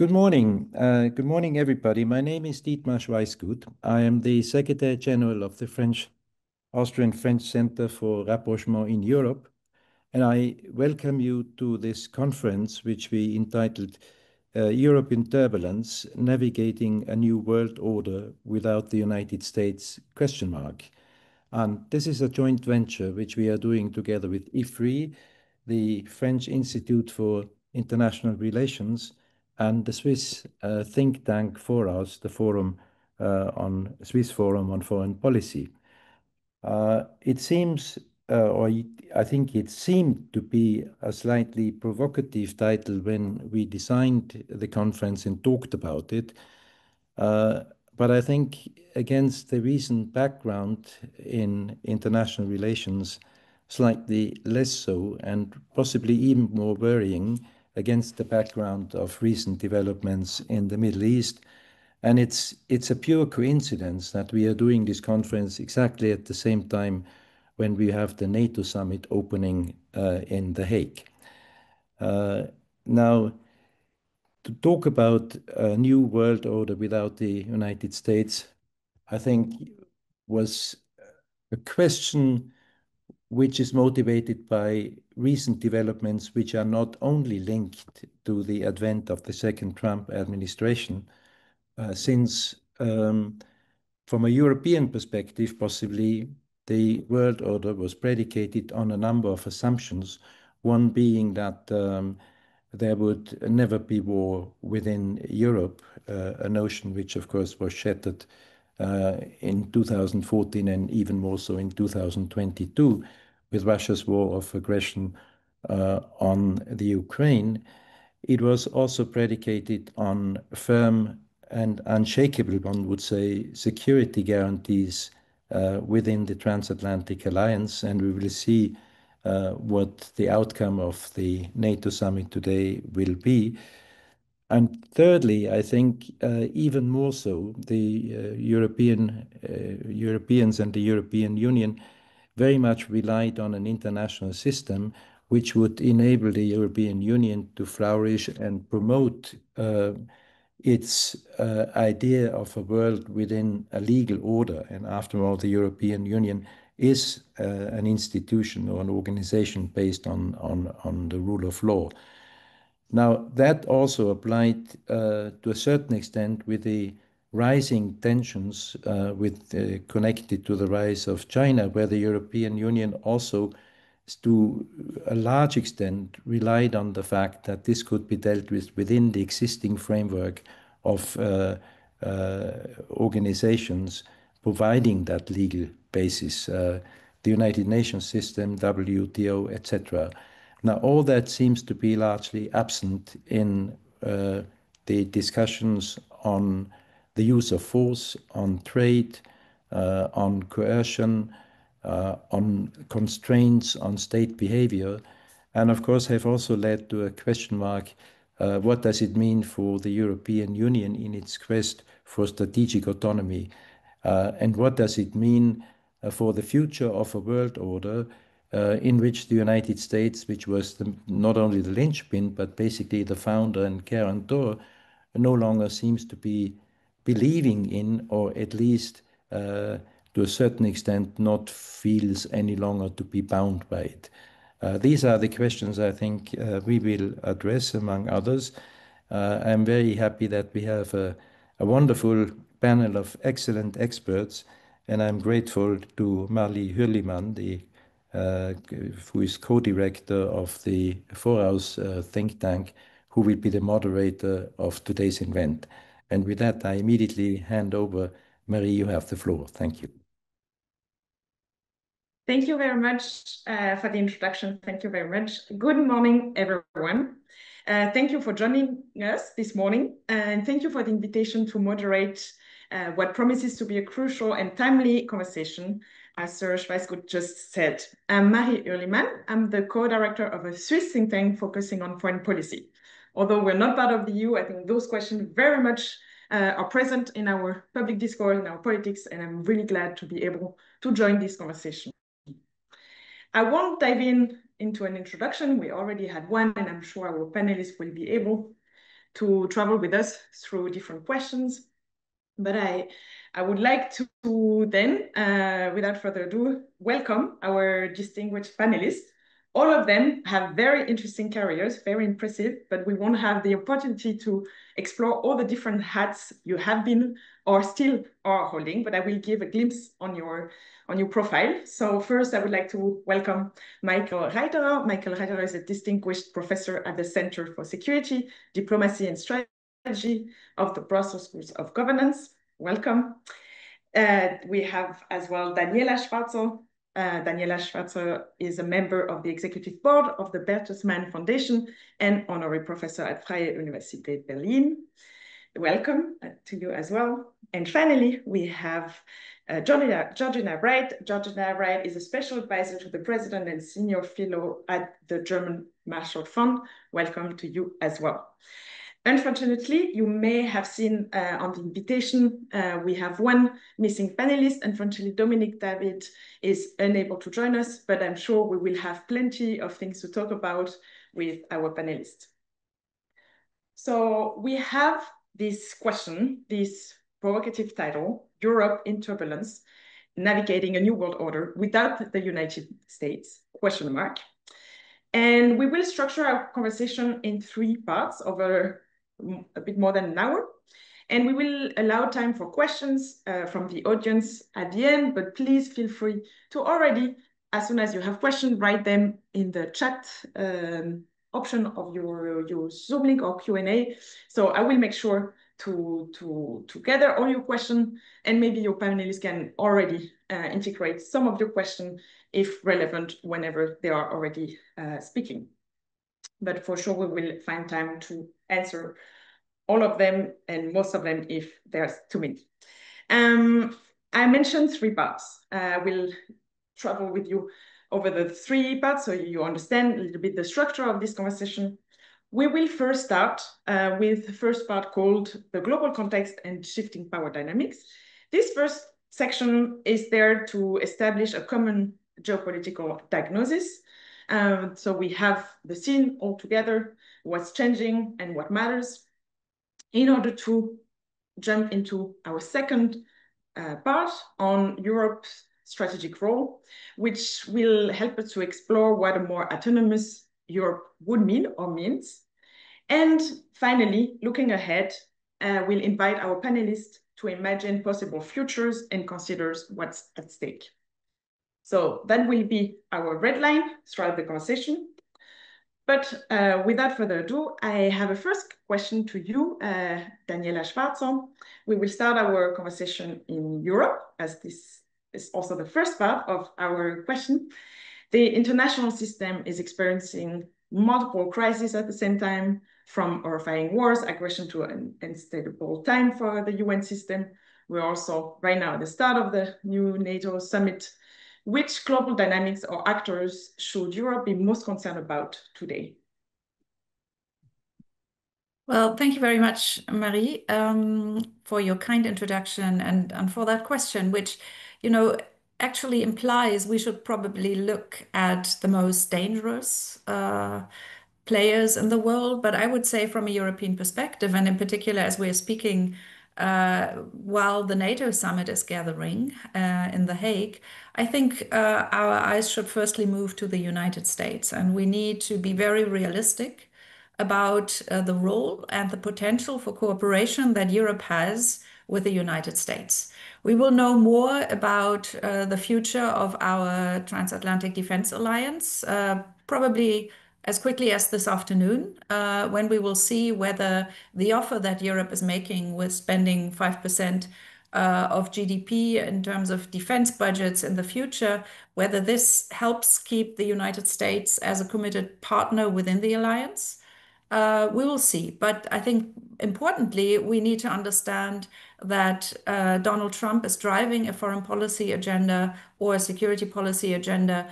Good morning. Good morning, everybody. My name is Dietmar Schweisgut. I am the Secretary General of the Austro-French Center for Rapprochement in Europe, and I welcome you to this conference, which we entitled Europe in Turbulence, Navigating a New World Order Without the United States, ? And this is a joint venture which we are doing together with Ifri, the French Institute for International Relations, and the Swiss think tank Foraus, the Swiss Forum on Foreign Policy. It seems, I think it seemed to be a slightly provocative title when we designed the conference and talked about it. But I think against the recent background in international relations, slightly less so, and possibly even more worrying against the background of recent developments in the Middle East. And it's a pure coincidence that we are doing this conference exactly at the same time when we have the NATO summit opening in The Hague. Now, to talk about a new world order without the United States, I think was a question which is motivated by recent developments which are not only linked to the advent of the second Trump administration, since from a European perspective, possibly the world order was predicated on a number of assumptions, one being that there would never be war within Europe, a notion which, of course, was shattered in 2014 and even more so in 2022 with Russia's war of aggression on the Ukraine. It was also predicated on firm and unshakable, one would say, security guarantees within the transatlantic alliance, and we will see what the outcome of the NATO summit today will be. And thirdly, I think even more so, the Europeans and the European Union very much relied on an international system which would enable the European Union to flourish and promote its idea of a world within a legal order. And after all, the European Union is an institution or an organization based on the rule of law. Now, that also applied to a certain extent with the rising tensions connected to the rise of China, where the European Union also, to a large extent, relied on the fact that this could be dealt with within the existing framework of organizations providing that legal basis, the United Nations system, WTO, etc. Now, all that seems to be largely absent in the discussions on the use of force, on trade, on coercion, on constraints on state behavior, and of course have also led to a question mark, what does it mean for the European Union in its quest for strategic autonomy? And what does it mean for the future of a world order in which the United States, which was not only the linchpin, but basically the founder and guarantor, no longer seems to be believing in, or at least to a certain extent not feels any longer to be bound by it. These are the questions I think we will address, among others. I'm very happy that we have a wonderful panel of excellent experts, and I'm grateful to Marli Hürlimann, who is co-director of the Foraus think tank, who will be the moderator of today's event. And with that, I immediately hand over. Marie, you have the floor. Thank you. Thank you very much for the introduction. Thank you very much. Good morning, everyone. Thank you for joining us this morning, and thank you for the invitation to moderate what promises to be a crucial and timely conversation, as Sir Schweisgut just said. I'm Marie Hürlimann. I'm the co-director of a Swiss think tank focusing on foreign policy. Although we're not part of the EU, I think those questions very much are present in our public discourse, in our politics, and I'm really glad to be able to join this conversation. I won't dive into an introduction. We already had one, and I'm sure our panelists will be able to travel with us through different questions. But I would like to then, without further ado, welcome our distinguished panelists. All of them have very interesting careers, very impressive, but we won't have the opportunity to explore all the different hats you have been or still are holding, but I will give a glimpse on your profile. So first, I would like to welcome Michael Reiterer. Michael Reiterer is a distinguished professor at the Center for Security, Diplomacy and Strategy of the Brussel School of Governance. Welcome. We have as well Daniela Schwarzer. Daniela Schwarzer is a member of the executive board of the Bertelsmann Foundation and honorary professor at Vrije Universiteit Berlin. Welcome to you as well. And finally, we have Georgina Wright. Georgina Wright is a special advisor to the president and senior fellow at the German Marshall Fund. Welcome to you as well. Unfortunately, you may have seen on the invitation, we have one missing panelist. Unfortunately, Dominique David is unable to join us, but I'm sure we will have plenty of things to talk about with our panelists. So we have this question, this provocative title, Europe in Turbulence, Navigating a New World Order Without the United States, question mark. And we will structure our conversation in 3 parts over a bit more than an hour. And we will allow time for questions from the audience at the end, but please feel free to already, as soon as you have questions, write them in the chat option of your Zoom link or Q&A. So I will make sure to gather all your questions, and maybe your panelists can already integrate some of your questions if relevant whenever they are already speaking. But for sure, we will find time to answer all of them and most of them if there's too many. I mentioned 3 parts. We'll travel with you over the 3 parts so you understand a little bit the structure of this conversation. We will first start with the first part called the global context and shifting power dynamics. This first section is there to establish a common geopolitical diagnosis. So we have the scene all together, what's changing and what matters, in order to jump into our second part on Europe's strategic role, which will help us to explore what a more autonomous Europe would mean or means. And finally, looking ahead, we'll invite our panelists to imagine possible futures and consider what's at stake. So that will be our red line throughout the conversation. But without further ado, I have a first question to you, Daniela Schwarzer. We will start our conversation in Europe, as this is also the first part of our question. The international system is experiencing multiple crises at the same time, from horrifying wars, aggression to an unstable time for the UN system. We're also right now at the start of the new NATO summit. Which global dynamics or actors should Europe be most concerned about today? Well, thank you very much, Marie, for your kind introduction and for that question, which, actually implies we should probably look at the most dangerous players in the world. But I would say from a European perspective, and in particular, as we're speaking while the NATO summit is gathering in The Hague, I think our eyes should firstly move to the United States, and we need to be very realistic about the role and the potential for cooperation that Europe has with the United States. We will know more about the future of our transatlantic defense alliance probably as quickly as this afternoon, when we will see whether the offer that Europe is making with spending 5% of GDP in terms of defense budgets in the future, whether this helps keep the United States as a committed partner within the alliance. We will see. But I think importantly, we need to understand that Donald Trump is driving a foreign policy agenda or a security policy agenda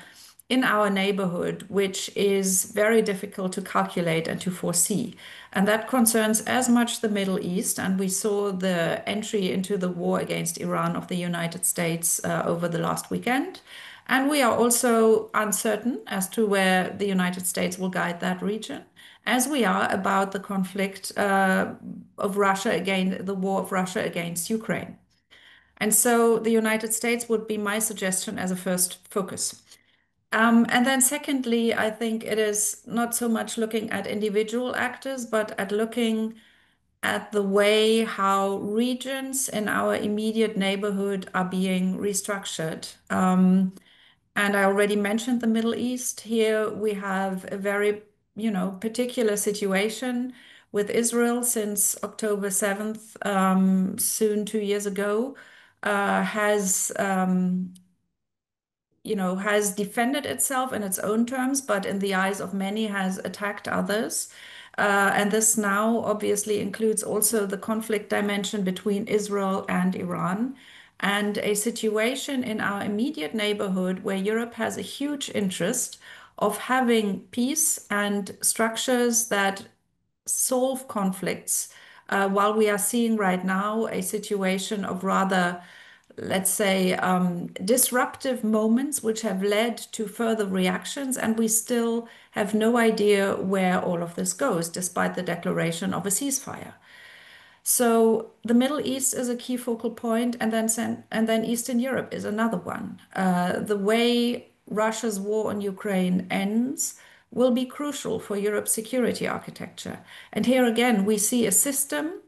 in our neighborhood, which is very difficult to calculate and to foresee. And that concerns as much the Middle East. And we saw the entry into the war against Iran of the United States over the last weekend, And we are also uncertain as to where the United States will guide that region, as we are about the conflict of Russia against the war of Russia against Ukraine. And so the United States would be my suggestion as a first focus. And then secondly, I think it is not so much looking at individual actors, but at looking at the way how regions in our immediate neighborhood are being restructured. And I already mentioned the Middle East. Here we have a very, particular situation with Israel since October 7th, soon 2 years ago, has has defended itself in its own terms, but in the eyes of many has attacked others. And this now obviously includes also the conflict dimension between Israel and Iran, and a situation in our immediate neighborhood where Europe has a huge interest of having peace and structures that solve conflicts, while we are seeing right now a situation of rather, let's say, disruptive moments which have led to further reactions, and we still have no idea where all of this goes, despite the declaration of a ceasefire. So the Middle East is a key focal point, and then Eastern Europe is another one. The way Russia's war on Ukraine ends will be crucial for Europe's security architecture. And here again, we see a system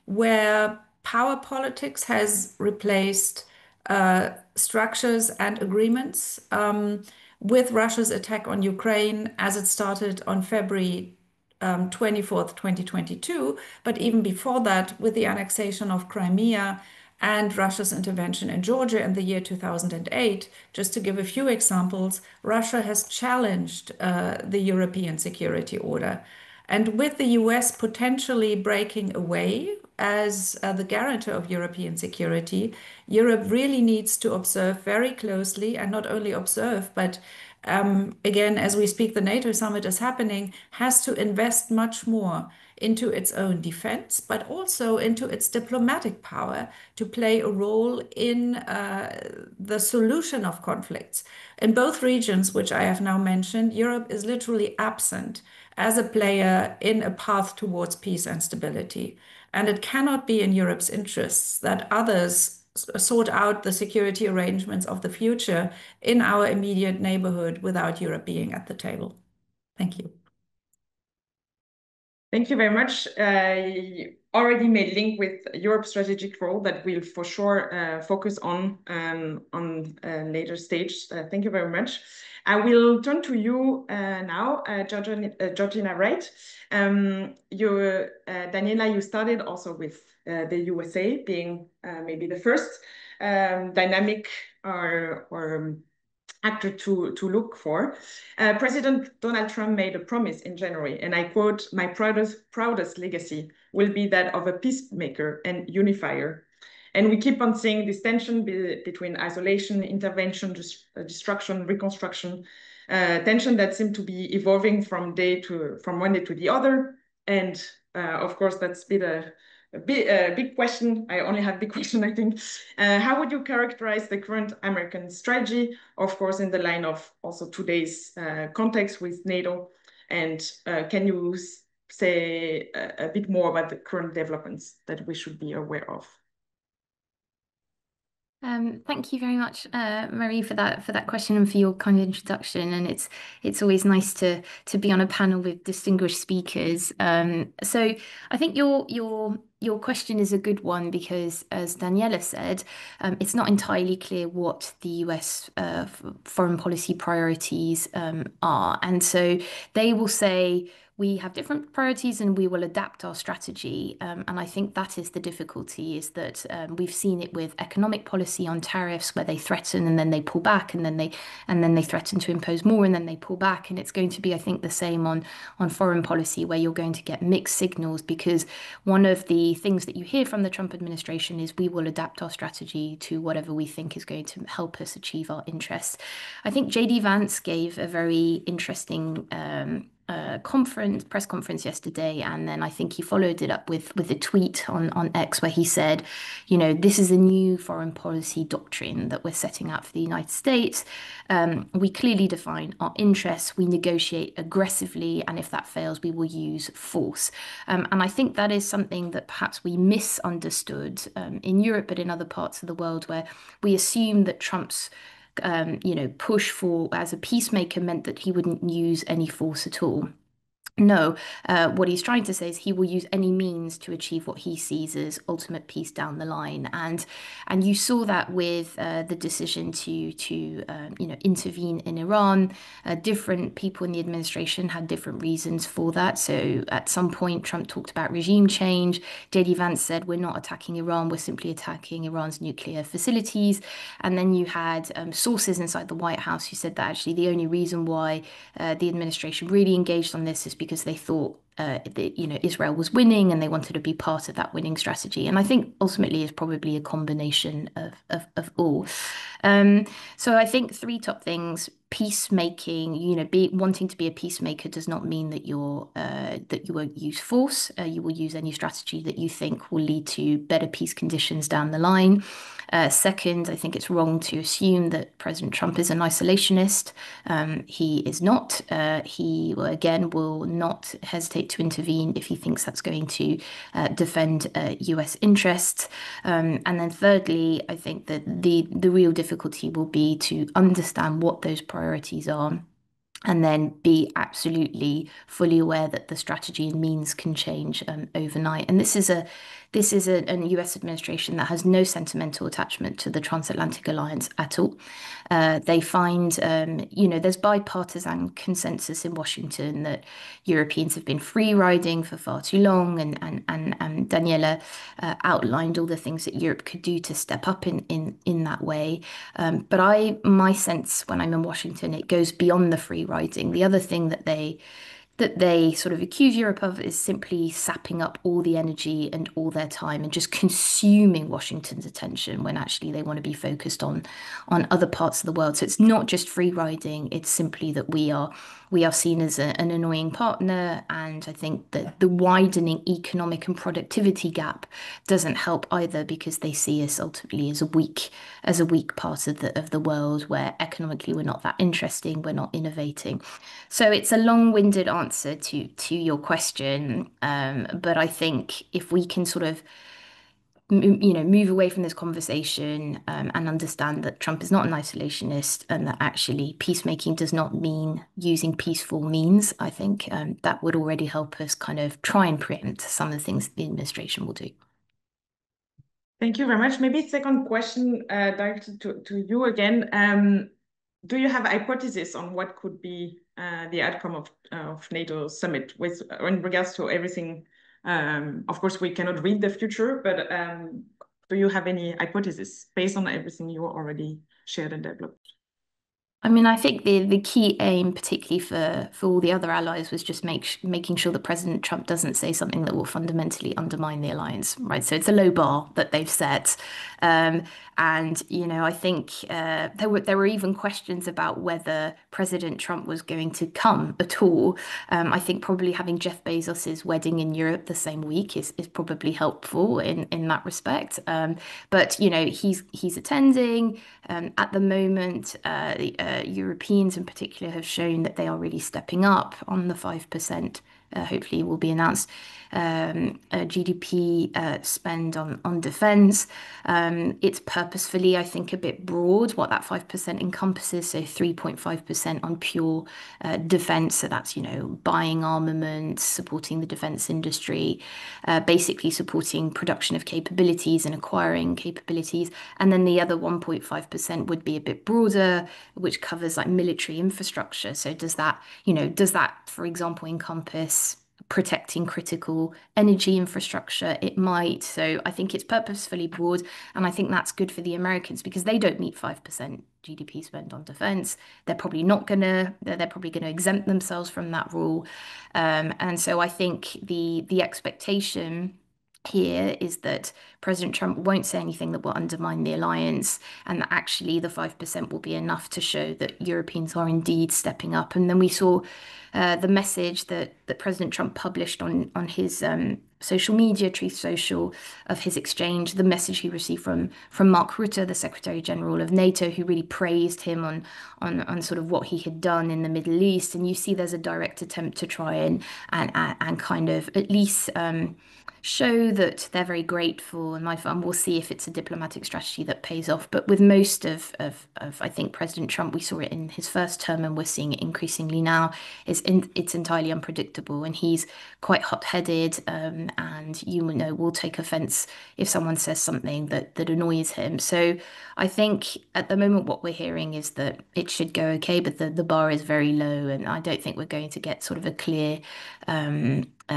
where power politics has replaced structures and agreements, with Russia's attack on Ukraine as it started on February 24th, 2022, but even before that, with the annexation of Crimea and Russia's intervention in Georgia in the year 2008, just to give a few examples, Russia has challenged the European security order. And with the US potentially breaking away as the guarantor of European security, Europe really needs to observe very closely, and not only observe, but again, as we speak, the NATO summit is happening, has to invest much more into its own defense, but also into its diplomatic power to play a role in the solution of conflicts. In both regions, which I have now mentioned, Europe is literally absent as a player in a path towards peace and stability. And it cannot be in Europe's interests that others sort out the security arrangements of the future in our immediate neighborhood without Europe being at the table. Thank you. Thank you very much. You already made link with Europe's strategic role that we'll for sure focus on later stage. Thank you very much. I will turn to you now, Georgina Wright. Daniela, you started also with the USA being maybe the first dynamic or actor to look for. President Donald Trump made a promise in January, and I quote, "My proudest legacy will be that of a peacemaker and unifier." And we keep on seeing this tension between isolation, intervention, destruction, reconstruction, tension that seem to be evolving from one day to the other. And of course, that's been a big question. I only have big question, I think. How would you characterize the current American strategy, of course, in the line of also today's context with NATO? And can you say a bit more about the current developments that we should be aware of? Thank you very much, Marie, for that question and for your kind introduction. And it's always nice to be on a panel with distinguished speakers. So I think your question is a good one because, as Daniela said, it's not entirely clear what the US foreign policy priorities are. And so they will say, we have different priorities and we will adapt our strategy. And I think that is the difficulty, is that we've seen it with economic policy on tariffs, where they threaten and then they pull back, and then they threaten to impose more and then they pull back. And it's going to be, I think, the same on foreign policy, where you're going to get mixed signals, because one of the things that you hear from the Trump administration is we will adapt our strategy to whatever we think is going to help us achieve our interests. I think JD Vance gave a very interesting press conference yesterday, and then I think he followed it up with a tweet on X where he said, this is a new foreign policy doctrine that we're setting out for the United States. We clearly define our interests, we negotiate aggressively, and if that fails, we will use force. And I think that is something that perhaps we misunderstood in Europe, but in other parts of the world, where we assume that Trump's push for as a peacemaker meant that he wouldn't use any force at all. No, what he's trying to say is he will use any means to achieve what he sees as ultimate peace down the line, and you saw that with the decision to intervene in Iran. Different people in the administration had different reasons for that. So at some point, Trump talked about regime change. JD Vance said, "We're not attacking Iran; we're simply attacking Iran's nuclear facilities." And then you had sources inside the White House who said that actually the only reason why the administration really engaged on this is because they thought that, Israel was winning and they wanted to be part of that winning strategy. And I think ultimately it's probably a combination of all. So I think three top things: peacemaking. Wanting to be a peacemaker does not mean that that you won't use force. You will use any strategy that you think will lead to better peace conditions down the line. Second, I think it's wrong to assume that President Trump is an isolationist. He is not. He, again, will not hesitate to intervene if he thinks that's going to defend US interests. And then thirdly, I think that the real difficulty will be to understand what those priorities are, and then be absolutely fully aware that the strategy and means can change overnight. And this is a US administration that has no sentimental attachment to the transatlantic alliance at all. They find, there's bipartisan consensus in Washington that Europeans have been free riding for far too long, and Daniela outlined all the things that Europe could do to step up in that way. But my sense when I'm in Washington, it goes beyond the free riding. The other thing that they sort of accuse Europe of is simply sapping up all the energy and all their time and just consuming Washington's attention, when actually they want to be focused on other parts of the world. So it's not just free riding, it's simply that we are seen as an annoying partner. And I think that the widening economic and productivity gap doesn't help either, because they see us ultimately as a weak part of the world, where economically we're not that interesting, we're not innovating. So it's a long-winded answer to your question, but I think if we can sort of move away from this conversation and understand that Trump is not an isolationist, and that actually peacemaking does not mean using peaceful means, I think that would already help us kind of try and preempt some of the things the administration will do. Thank you very much. Maybe second question directed to you again. Do you have a hypothesis on what could be the outcome of NATO summit in regards to everything? Of course, we cannot read the future, but do you have any hypothesis based on everything you already shared and developed? I mean, I think the key aim, particularly for all the other allies, was just making sure that President Trump doesn't say something that will fundamentally undermine the alliance, right? So it's a low bar that they've set. And, I think there were even questions about whether President Trump was going to come at all. I think probably having Jeff Bezos's wedding in Europe the same week is probably helpful in that respect. But, he's attending. At the moment, Europeans in particular have shown that they are really stepping up on the 5%. Hopefully will be announced GDP spend on defense. It's purposefully, I think, a bit broad what that 5% encompasses. So 3.5% on pure defense. So that's, buying armaments, supporting the defense industry, basically supporting production of capabilities and acquiring capabilities. And then the other 1.5% would be a bit broader, which covers like military infrastructure. So does that, for example, encompass protecting critical energy infrastructure? It might. So I think it's purposefully broad, and I think that's good for the Americans because they don't meet 5% GDP spend on defense. They're probably gonna exempt themselves from that rule. And so I think the expectation here is that President Trump won't say anything that will undermine the alliance, and that actually the 5% will be enough to show that Europeans are indeed stepping up. And then we saw the message that President Trump published on his social media, Truth Social, of his exchange, the message he received from Mark Rutte, the Secretary General of NATO, who really praised him on sort of what he had done in the Middle East. And you see there's a direct attempt to try and kind of at least show that they're very grateful, and we'll see if it's a diplomatic strategy that pays off. But with most of I think President Trump, we saw it in his first term, and we're seeing it increasingly now. It's entirely unpredictable, and he's quite hot-headed, and will take offense if someone says something that annoys him. So I think at the moment what we're hearing is that it should go okay, but the bar is very low, and I don't think we're going to get sort of a clear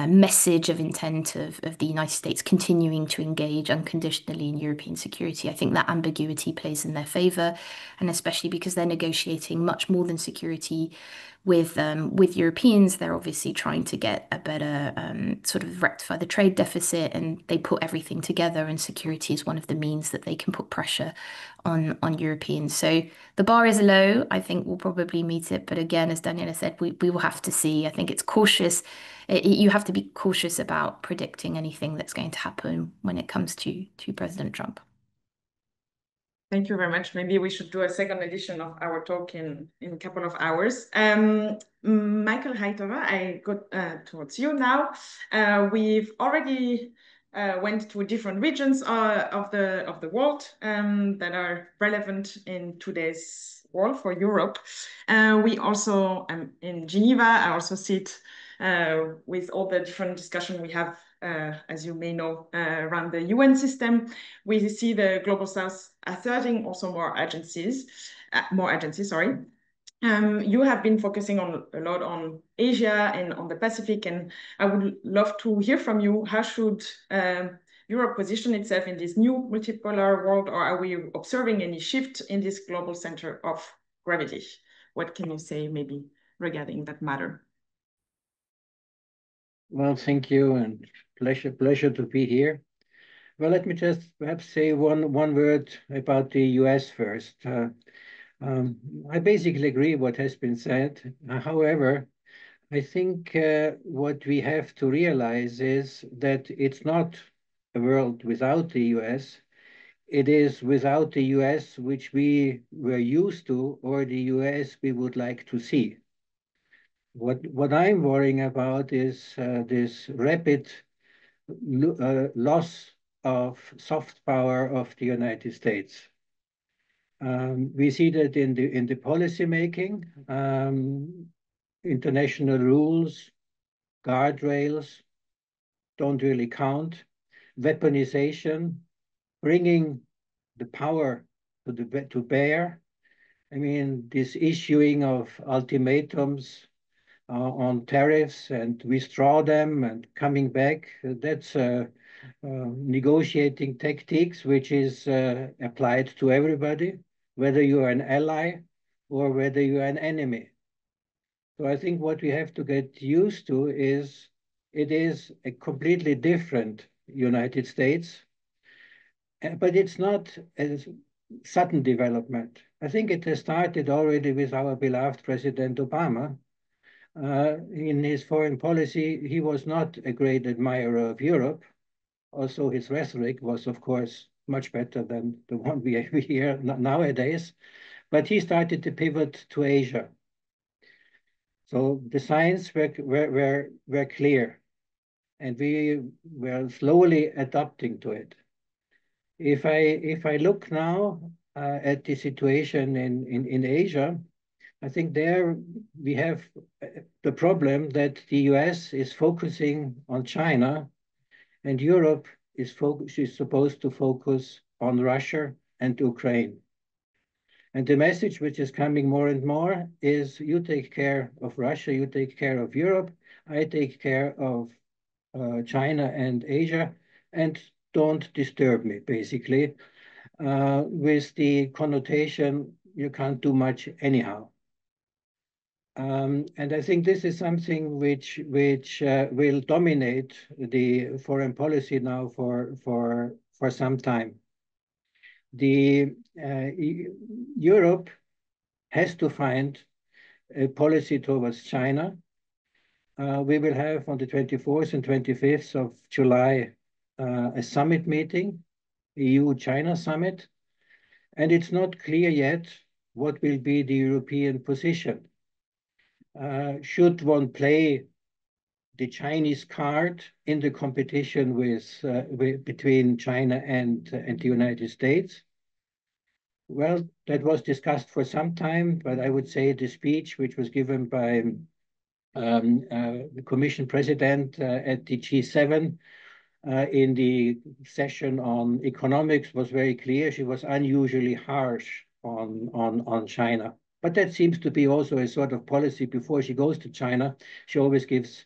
message of intent of the United States continuing to engage unconditionally in European security. I think that ambiguity plays in their favor, and especially because they're negotiating much more than security with Europeans. They're obviously trying to get a better sort of rectify the trade deficit, and they put everything together, and security is one of the means that they can put pressure on Europeans. So the bar is low. I think we'll probably meet it, but again, as Daniela said, we will have to see. I think it's cautious. You have to be cautious about predicting anything that's going to happen when it comes to President Trump. Thank you very much. Maybe we should do a second edition of our talk in a couple of hours. Michael Reiterer, I go towards you now. We've already went to different regions of the world that are relevant in today's world for Europe. We also in Geneva. I also sit with all the different discussion we have, as you may know, around the UN system. We see the Global South asserting also more agencies, sorry. You have been focusing a lot on Asia and on the Pacific, and I would love to hear from you. How should Europe position itself in this new multipolar world, or are we observing any shift in this global center of gravity? What can you say maybe regarding that matter? Well, thank you, and pleasure to be here. Well, let me just perhaps say one word about the US first. I basically agree what has been said. However, I think what we have to realize is that it's not a world without the US. It is without the US which we were used to, or the US we would like to see. What I'm worrying about is this rapid loss of soft power of the United States. We see that in the policy making, international rules, guardrails don't really count. Weaponization, bringing the power to bear. I mean, this issuing of ultimatums on tariffs and withdraw them and coming back. That's negotiating tactics, which is applied to everybody, whether you are an ally or whether you are an enemy. So I think what we have to get used to is it is a completely different United States, but it's not a sudden development. I think it has started already with our beloved President Obama. In his foreign policy, he was not a great admirer of Europe. Also, his rhetoric was, of course, much better than the one we hear nowadays. But he started to pivot to Asia. So the signs were clear, and we were slowly adapting to it. If I look now at the situation in Asia, I think there we have the problem that the US is focusing on China, and Europe is supposed to focus on Russia and Ukraine. And the message which is coming more and more is you take care of Russia, you take care of Europe, I take care of China and Asia, and don't disturb me, basically, with the connotation you can't do much anyhow. And I think this is something which will dominate the foreign policy now for some time. Europe has to find a policy towards China. We will have on the 24th and 25th of July a summit meeting, EU-China summit, and it's not clear yet what will be the European position. Should one play the Chinese card in the competition between China and the United States? Well, that was discussed for some time, but I would say the speech which was given by the Commission President at the G7 in the session on economics was very clear. She was unusually harsh on China. But that seems to be also a sort of policy before she goes to China. She always gives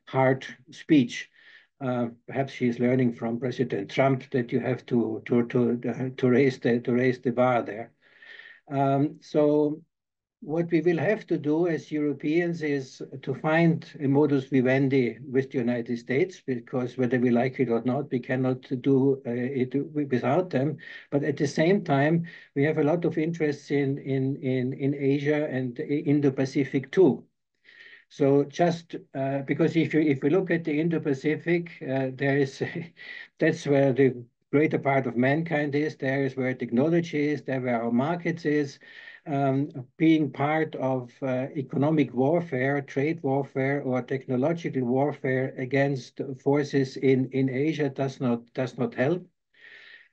hard speech. Perhaps she's learning from President Trump that you have to raise the bar there. So what we will have to do as Europeans is to find a modus vivendi with the United States, because whether we like it or not, we cannot do it without them. But at the same time, we have a lot of interests in Asia and Indo-Pacific too. So just because if we look at the Indo-Pacific, that's where the greater part of mankind is. There is where technology is. There where our markets is. Being part of economic warfare, trade warfare, or technological warfare against forces in Asia does not help.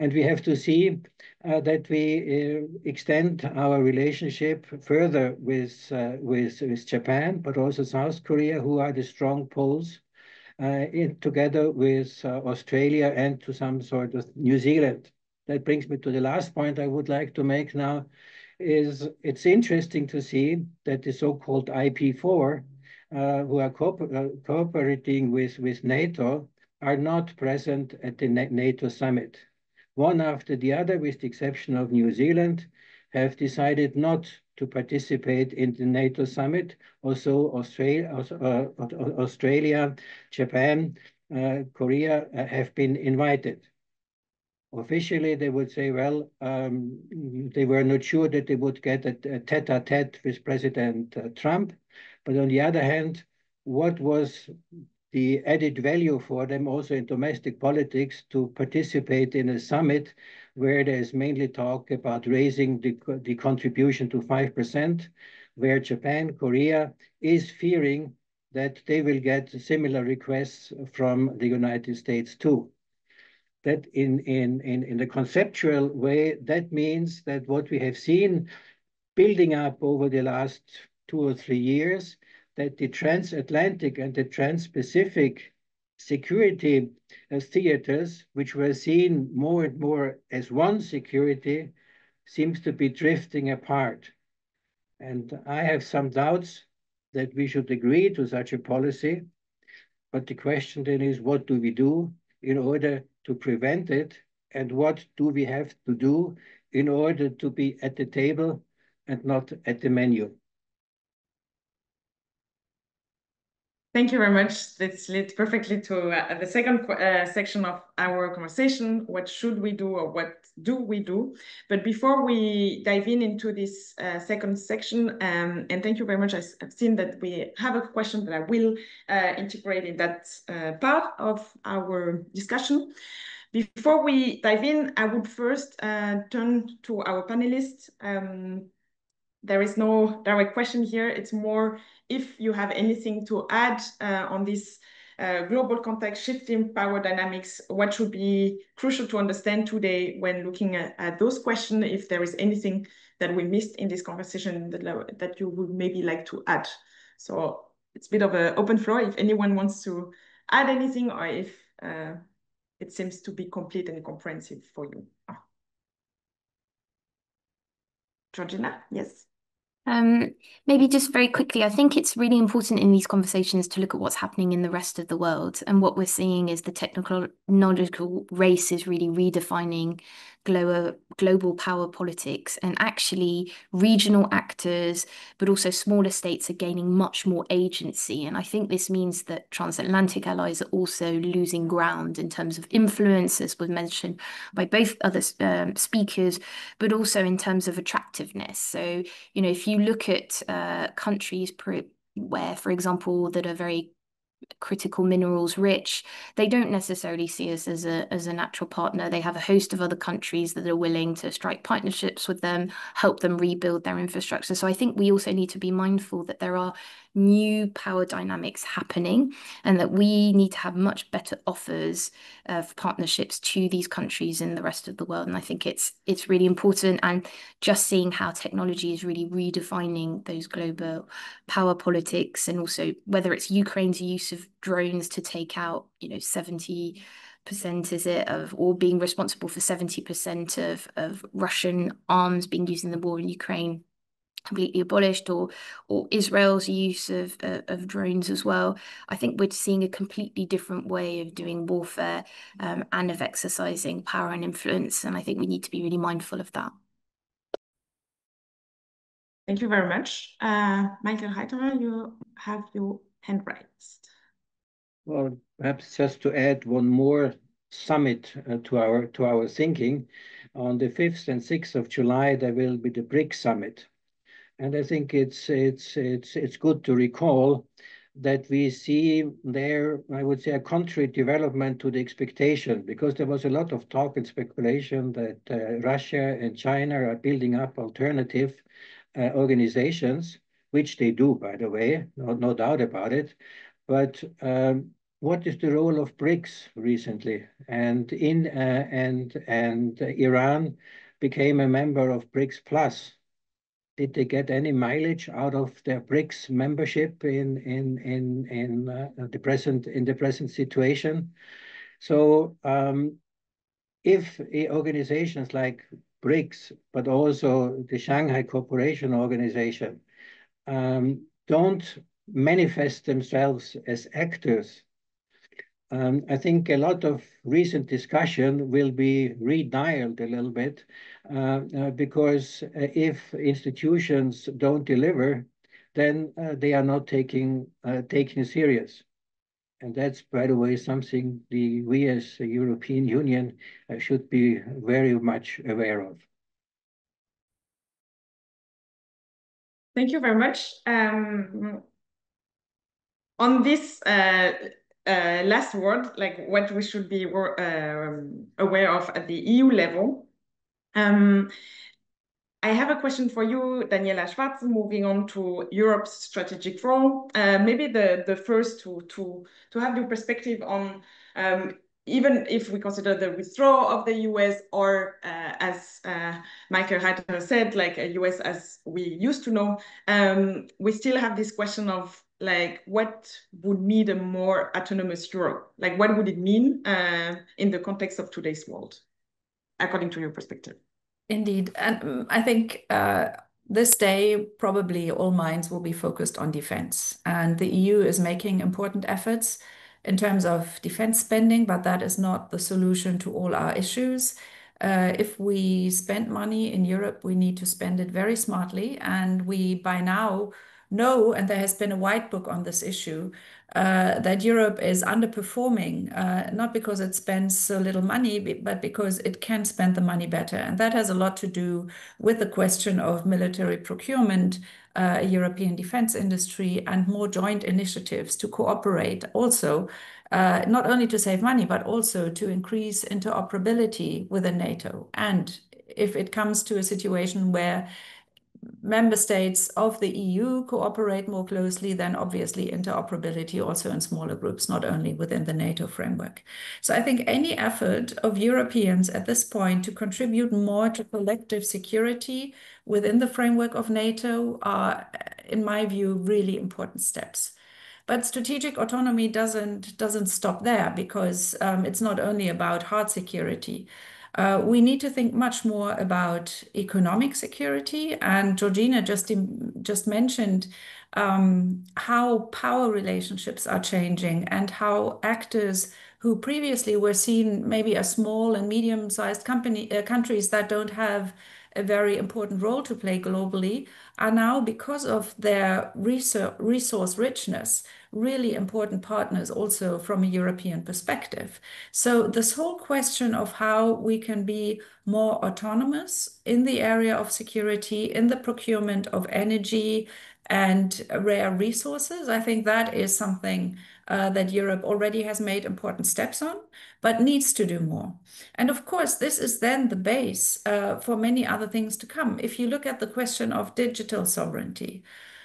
And we have to see that we extend our relationship further with Japan, but also South Korea, who are the strong poles, together with Australia and to some sort of New Zealand. That brings me to the last point I would like to make now. It's interesting to see that the so-called IP4, who are cooperating with NATO, are not present at the NATO summit. One after the other, with the exception of New Zealand, have decided not to participate in the NATO summit. Also, Australia, Japan, Korea have been invited. Officially, they would say, well, they were not sure that they would get a tete-a-tete with President Trump. But on the other hand, what was the added value for them also in domestic politics to participate in a summit where there is mainly talk about raising the contribution to 5%, where Japan, Korea is fearing that they will get similar requests from the United States too. That in the conceptual way, that means that what we have seen building up over the last 2 or 3 years, that the transatlantic and the trans-Pacific security theaters, which were seen more and more as one security, seems to be drifting apart. And I have some doubts that we should agree to such a policy. But the question then is, what do we do in order to prevent it? And what do we have to do in order to be at the table and not at the menu? Thank you very much. This leads perfectly to the second section of our conversation. What should we do, or what do we do? But before we dive into this second section, and thank you very much. I've seen that we have a question that I will integrate in that part of our discussion. Before we dive in, I would first turn to our panelists. There is no direct question here. It's more if you have anything to add on this global context, shifting power dynamics, what should be crucial to understand today when looking at those questions, if there is anything that we missed in this conversation that you would maybe like to add. So it's a bit of an open floor if anyone wants to add anything, or if it seems to be complete and comprehensive for you. Georgina, yes. Maybe just very quickly, I think it's really important in these conversations to look at what's happening in the rest of the world. And what we're seeing is the technological race is really redefining global power politics, and actually regional actors, but also smaller states are gaining much more agency. And I think this means that transatlantic allies are also losing ground in terms of influence, as was mentioned by both other speakers, but also in terms of attractiveness. So, you know, if you look at countries where, for example, that are very critical minerals rich, they don't necessarily see us as a natural partner. They have a host of other countries that are willing to strike partnerships with them, help them rebuild their infrastructure. So I think we also need to be mindful that there are new power dynamics happening, and that we need to have much better offers of partnerships to these countries in the rest of the world. And I think it's really important. And just seeing how technology is really redefining those global power politics, and also whether it's Ukraine's use of drones to take out, 70% is it of, or being responsible for 70% of Russian arms being used in the war in Ukraine completely abolished, or Israel's use of drones as well. I think we're seeing a completely different way of doing warfare, and of exercising power and influence. And I think we need to be really mindful of that. Thank you very much. Michael Reiterer, you have your hand raised. Well, perhaps just to add one more summit to our thinking. On the 5th and 6th of July, there will be the BRICS summit. And I think it's good to recall that we see there, I would say, a contrary development to the expectation, because there was a lot of talk and speculation that Russia and China are building up alternative organizations, which they do, by the way, no doubt about it. But what is the role of BRICS recently? And Iran became a member of BRICS Plus. Did they get any mileage out of their BRICS membership in the present situation? So if organizations like BRICS, but also the Shanghai Cooperation Organization, don't manifest themselves as actors, I think a lot of recent discussion will be redialed a little bit, because if institutions don't deliver, then they are not taken serious. And that's, by the way, something we as the European Union should be very much aware of. Thank you very much. On this last word, like what we should be aware of at the EU level, I have a question for you, Daniela Schwarzer, moving on to Europe's strategic role. Maybe the first to have your perspective on, even if we consider the withdrawal of the US, or as Michael Reiterer said, like a US as we used to know, we still have this question of like, what would mean a more autonomous Europe? Like, what would it mean in the context of today's world, according to your perspective? Indeed. And I think this day, probably all minds will be focused on defense. And the EU is making important efforts in terms of defense spending, but that is not the solution to all our issues. If we spend money in Europe, we need to spend it very smartly. And we by now know, and there has been a white book on this issue, that Europe is underperforming, not because it spends so little money, but because it can spend the money better. And that has a lot to do with the question of military procurement, European defense industry, and more joint initiatives to cooperate also, not only to save money, but also to increase interoperability within NATO. And if it comes to a situation where member states of the EU cooperate more closely, then obviously interoperability also in smaller groups, not only within the NATO framework. So I think any effort of Europeans at this point to contribute more to collective security within the framework of NATO are, in my view, really important steps. But strategic autonomy doesn't stop there, because it's not only about hard security. We need to think much more about economic security. And Georgina just mentioned how power relationships are changing and how actors who previously were seen maybe as small and medium-sized countries that don't have a very important role to play globally are now, because of their resource richness, really important partners also from a European perspective. So this whole question of how we can be more autonomous in the area of security, in the procurement of energy and rare resources, I think that is something that Europe already has made important steps on, but needs to do more. And of course, this is then the base for many other things to come. If you look at the question of digital sovereignty,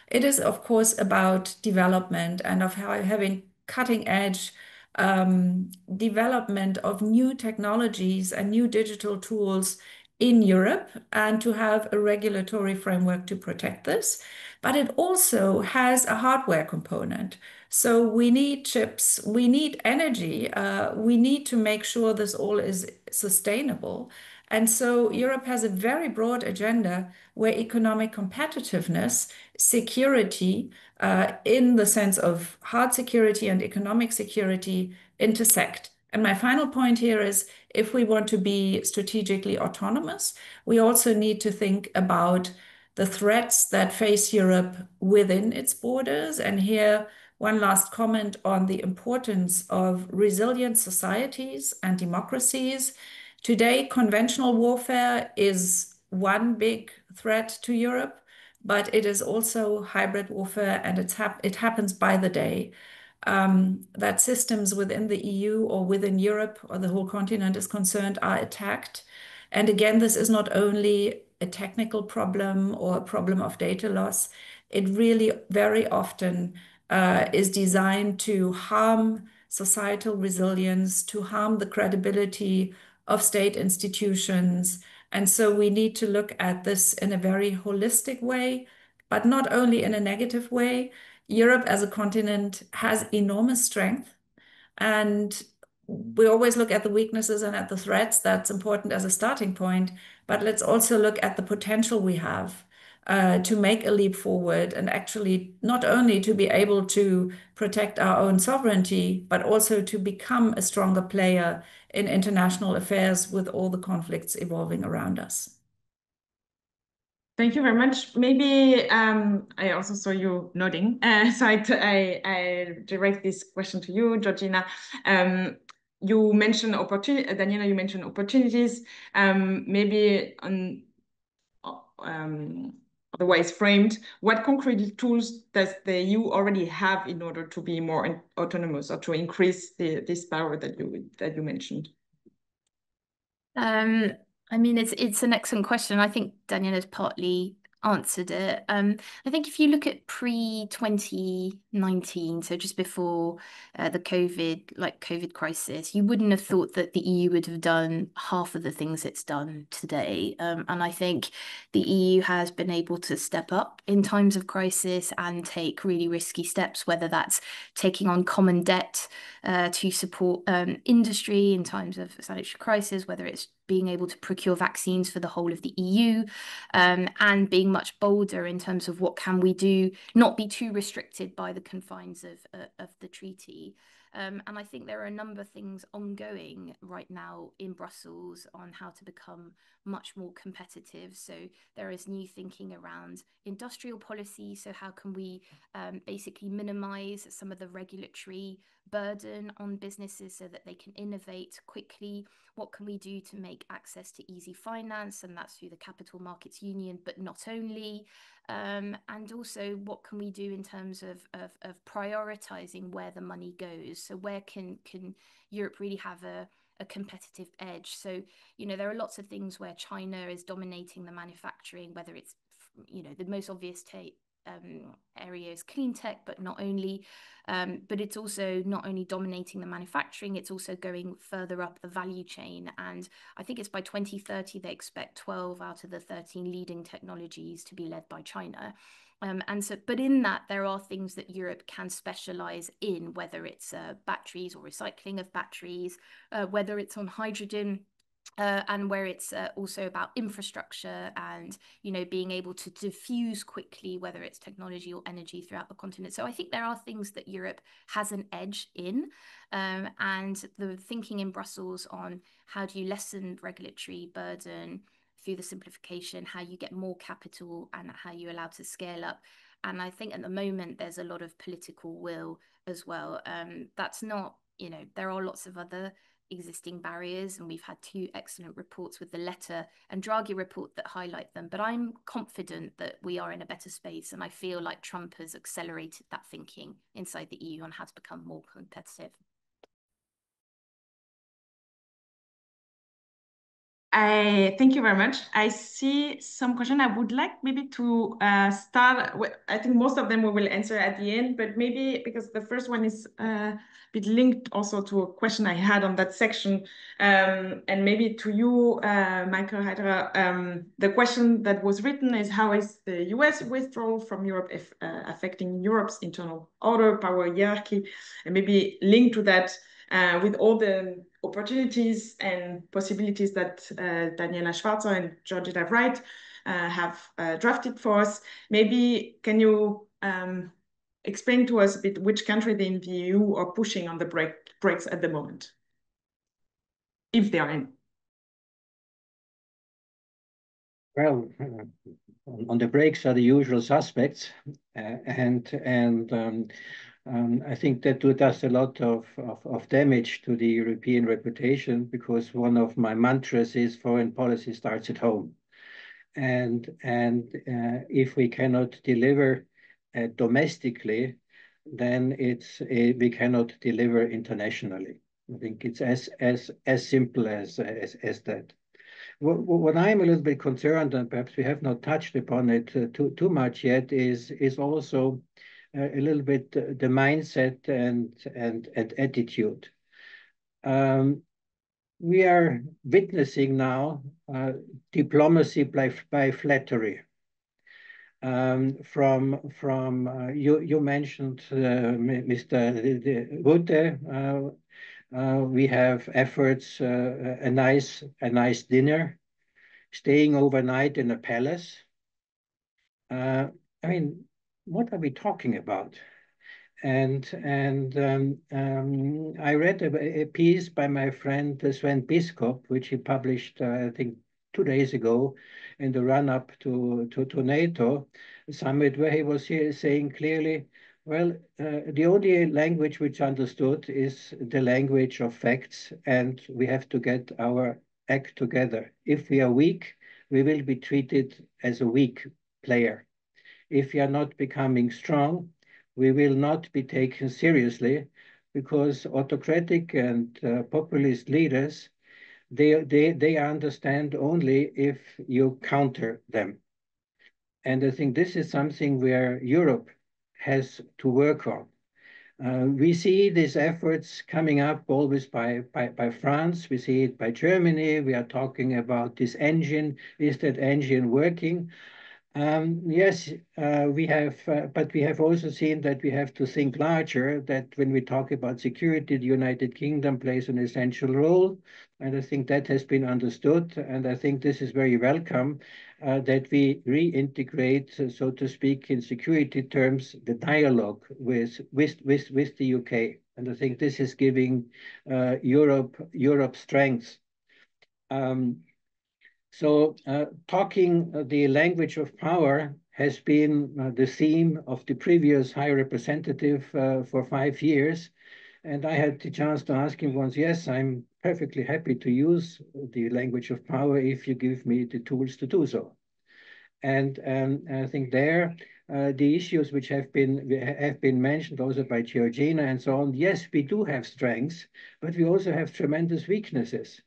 it is, of course, about development and of having cutting edge development of new technologies and new digital tools in Europe, and to have a regulatory framework to protect this. But it also has a hardware component. So we need chips, we need energy, we need to make sure this all is sustainable. And so Europe has a very broad agenda where economic competitiveness, security, in the sense of hard security and economic security, intersect. And my final point here is, if we want to be strategically autonomous, we also need to think about the threats that face Europe within its borders. And here, one last comment on the importance of resilient societies and democracies. Today, conventional warfare is one big threat to Europe, but it is also hybrid warfare, and it happens by the day. That systems within the EU or within Europe or the whole continent is concerned are attacked. And again, this is not only a technical problem or a problem of data loss. It really very often is designed to harm societal resilience, to harm the credibility of state institutions. And so we need to look at this in a very holistic way, but not only in a negative way. Europe as a continent has enormous strength, and we always look at the weaknesses and at the threats. That's important as a starting point, but let's also look at the potential we have to make a leap forward, and actually not only to be able to protect our own sovereignty, but also to become a stronger player in international affairs with all the conflicts evolving around us. Thank you very much. Maybe I also saw you nodding, so I direct this question to you, Georgina. You mentioned opportunity, Daniela. You mentioned opportunities. Maybe on otherwise framed, what concrete tools does the EU already have in order to be more autonomous or to increase this power that you mentioned? I mean, it's an excellent question. I think Daniela's partly answered it. I think if you look at pre-2019, so just before the COVID crisis, you wouldn't have thought that the EU would have done half of the things it's done today. And I think the EU has been able to step up in times of crisis and take really risky steps, whether that's taking on common debt to support industry in times of sanitary crisis, whether it's being able to procure vaccines for the whole of the EU, and being much bolder in terms of what can we do, not be too restricted by the confines of the treaty. And I think there are a number of things ongoing right now in Brussels on how to become much more competitive. So there is new thinking around industrial policy. So how can we basically minimize some of the regulatory burden on businesses so that they can innovate quickly? What can we do to make access to easy finance? And that's through the Capital Markets Union, but not only. And also, what can we do in terms of prioritizing where the money goes? So where can Europe really have a competitive edge? So, you know, there are lots of things where China is dominating the manufacturing, whether it's, you know, the most obvious area is clean tech, but not only. But it's also not only dominating the manufacturing, it's also going further up the value chain. And I think it's by 2030, they expect 12 out of the 13 leading technologies to be led by China. But in that, there are things that Europe can specialize in, whether it's batteries or recycling of batteries, whether it's on hydrogen and where it's also about infrastructure and, you know, being able to diffuse quickly, whether it's technology or energy throughout the continent. So I think there are things that Europe has an edge in, and the thinking in Brussels on how do you lessen regulatory burden through the simplification, how you get more capital and how you allow to scale up. And I think at the moment there's a lot of political will as well. That's not, you know, there are lots of other existing barriers, and we've had 2 excellent reports with the Letter and Draghi report that highlight them. But I'm confident that we are in a better space, and I feel like Trump has accelerated that thinking inside the EU on how to become more competitive. Thank you very much. I see some question. I would like maybe to start with, I think most of them we will answer at the end, but maybe because the first one is a bit linked also to a question I had on that section, and maybe to you, Michael Reiterer, the question that was written is, how is the US withdrawal from Europe affecting Europe's internal order, power hierarchy, and maybe linked to that, with all the opportunities and possibilities that Daniela Schwarzer and Georgina Wright have drafted for us. Maybe can you explain to us a bit which country in the EU are pushing on the brakes at the moment, if they are in? Well, on the brakes are the usual suspects, I think that does a lot of damage to the European reputation, because one of my mantras is foreign policy starts at home. And if we cannot deliver domestically, then we cannot deliver internationally. I think it's as simple as that. What I'm a little bit concerned, and perhaps we have not touched upon it too much yet, is also a little bit the mindset and attitude. We are witnessing now diplomacy by flattery. You mentioned Mr. Rutte. We have efforts, a nice dinner, staying overnight in a palace. I mean, what are we talking about? And I read a piece by my friend Sven Biskop, which he published, I think, 2 days ago, in the run-up to NATO summit, where he was here saying clearly, well, the only language which understood is the language of facts, and we have to get our act together. If we are weak, we will be treated as a weak player. If we are not becoming strong, we will not be taken seriously, because autocratic and populist leaders, they understand only if you counter them. And I think this is something where Europe has to work on. We see these efforts coming up always by France. We see it by Germany. We are talking about this engine. Is that engine working? Yes, we have, but we have also seen that we have to think larger, that when we talk about security, the United Kingdom plays an essential role. And I think that has been understood. And I think this is very welcome, that we reintegrate, so to speak, in security terms, the dialogue with the UK. And I think this is giving Europe strength. So talking the language of power has been the theme of the previous High Representative for 5 years. And I had the chance to ask him once, yes, I'm perfectly happy to use the language of power if you give me the tools to do so. And I think there, the issues which have been mentioned also by Georgina and so on, yes, we do have strengths, but we also have tremendous weaknesses.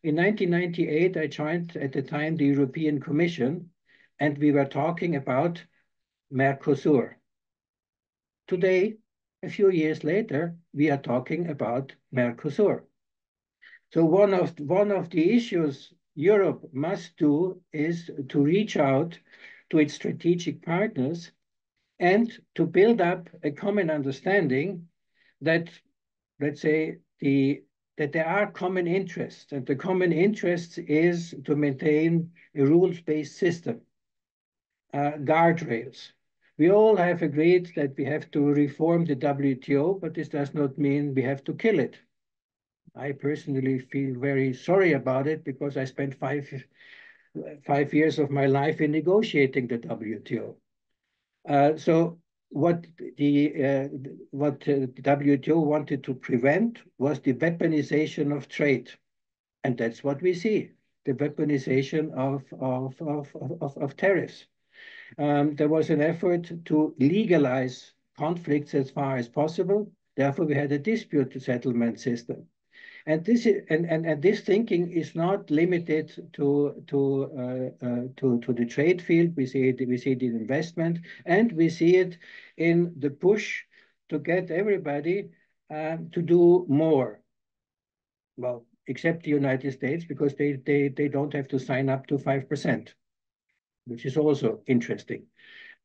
In 1998, I joined at the time the European Commission, and we were talking about Mercosur. Today, a few years later, we are talking about Mercosur. So one of the issues Europe must do is to reach out to its strategic partners and to build up a common understanding that, let's say, the that there are common interests, and the common interest is to maintain a rules-based system, guardrails. We all have agreed that we have to reform the WTO, but this does not mean we have to kill it. I personally feel very sorry about it because I spent five years of my life in negotiating the WTO. So what the WTO wanted to prevent was the weaponization of trade. And that's what we see, the weaponization of tariffs. There was an effort to legalize conflicts as far as possible. Therefore, we had a dispute settlement system. And this thinking is not limited to the trade field. We see it in investment, and we see it in the push to get everybody to do more. Well, except the United States, because they don't have to sign up to 5%, which is also interesting.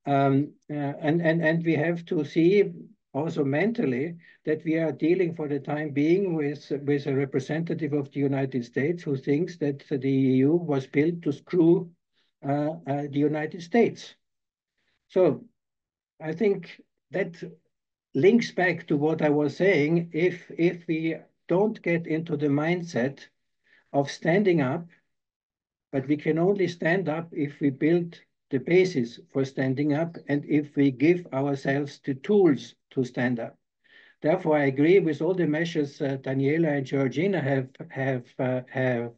And we have to see also mentally that we are dealing for the time being with a representative of the United States who thinks that the EU was built to screw the United States. So I think that links back to what I was saying. If we don't get into the mindset of standing up, but we can only stand up if we build the basis for standing up and if we give ourselves the tools to stand up. Therefore, I agree with all the measures Daniela and Georgina have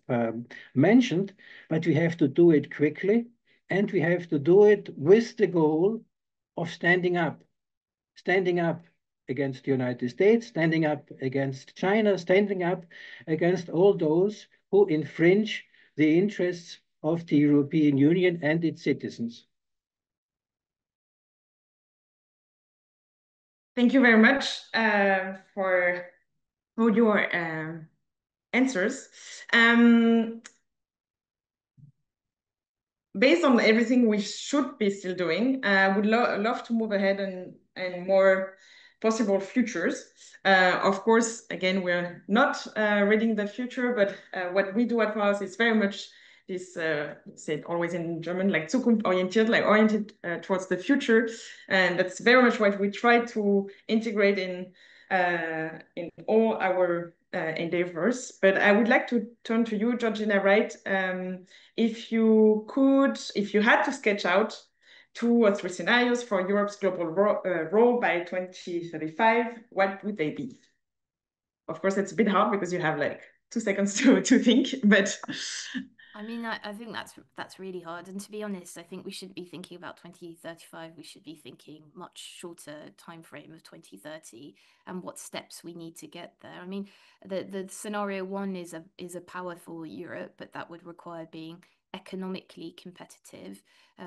mentioned, but we have to do it quickly, and we have to do it with the goal of standing up against the United States, standing up against China, standing up against all those who infringe the interests of the European Union and its citizens. Thank you very much for all your answers. Based on everything we should be still doing, I would love to move ahead and more possible futures. Of course, again, we're not reading the future, but what we do at Foraus is very much this, said always in German, like zukunftsorientiert, like oriented towards the future. And that's very much what we try to integrate in all our endeavors. But I would like to turn to you, Georgina Wright. If you had to sketch out 2 or 3 scenarios for Europe's global role by 2035, what would they be? Of course, it's a bit hard because you have like 2 seconds to think, but I mean, I think that's really hard. And to be honest, I think we shouldn't be thinking about 2035. We should be thinking much shorter time frame of 2030 and what steps we need to get there. I mean, the scenario 1 is a powerful Europe, but that would require being economically competitive.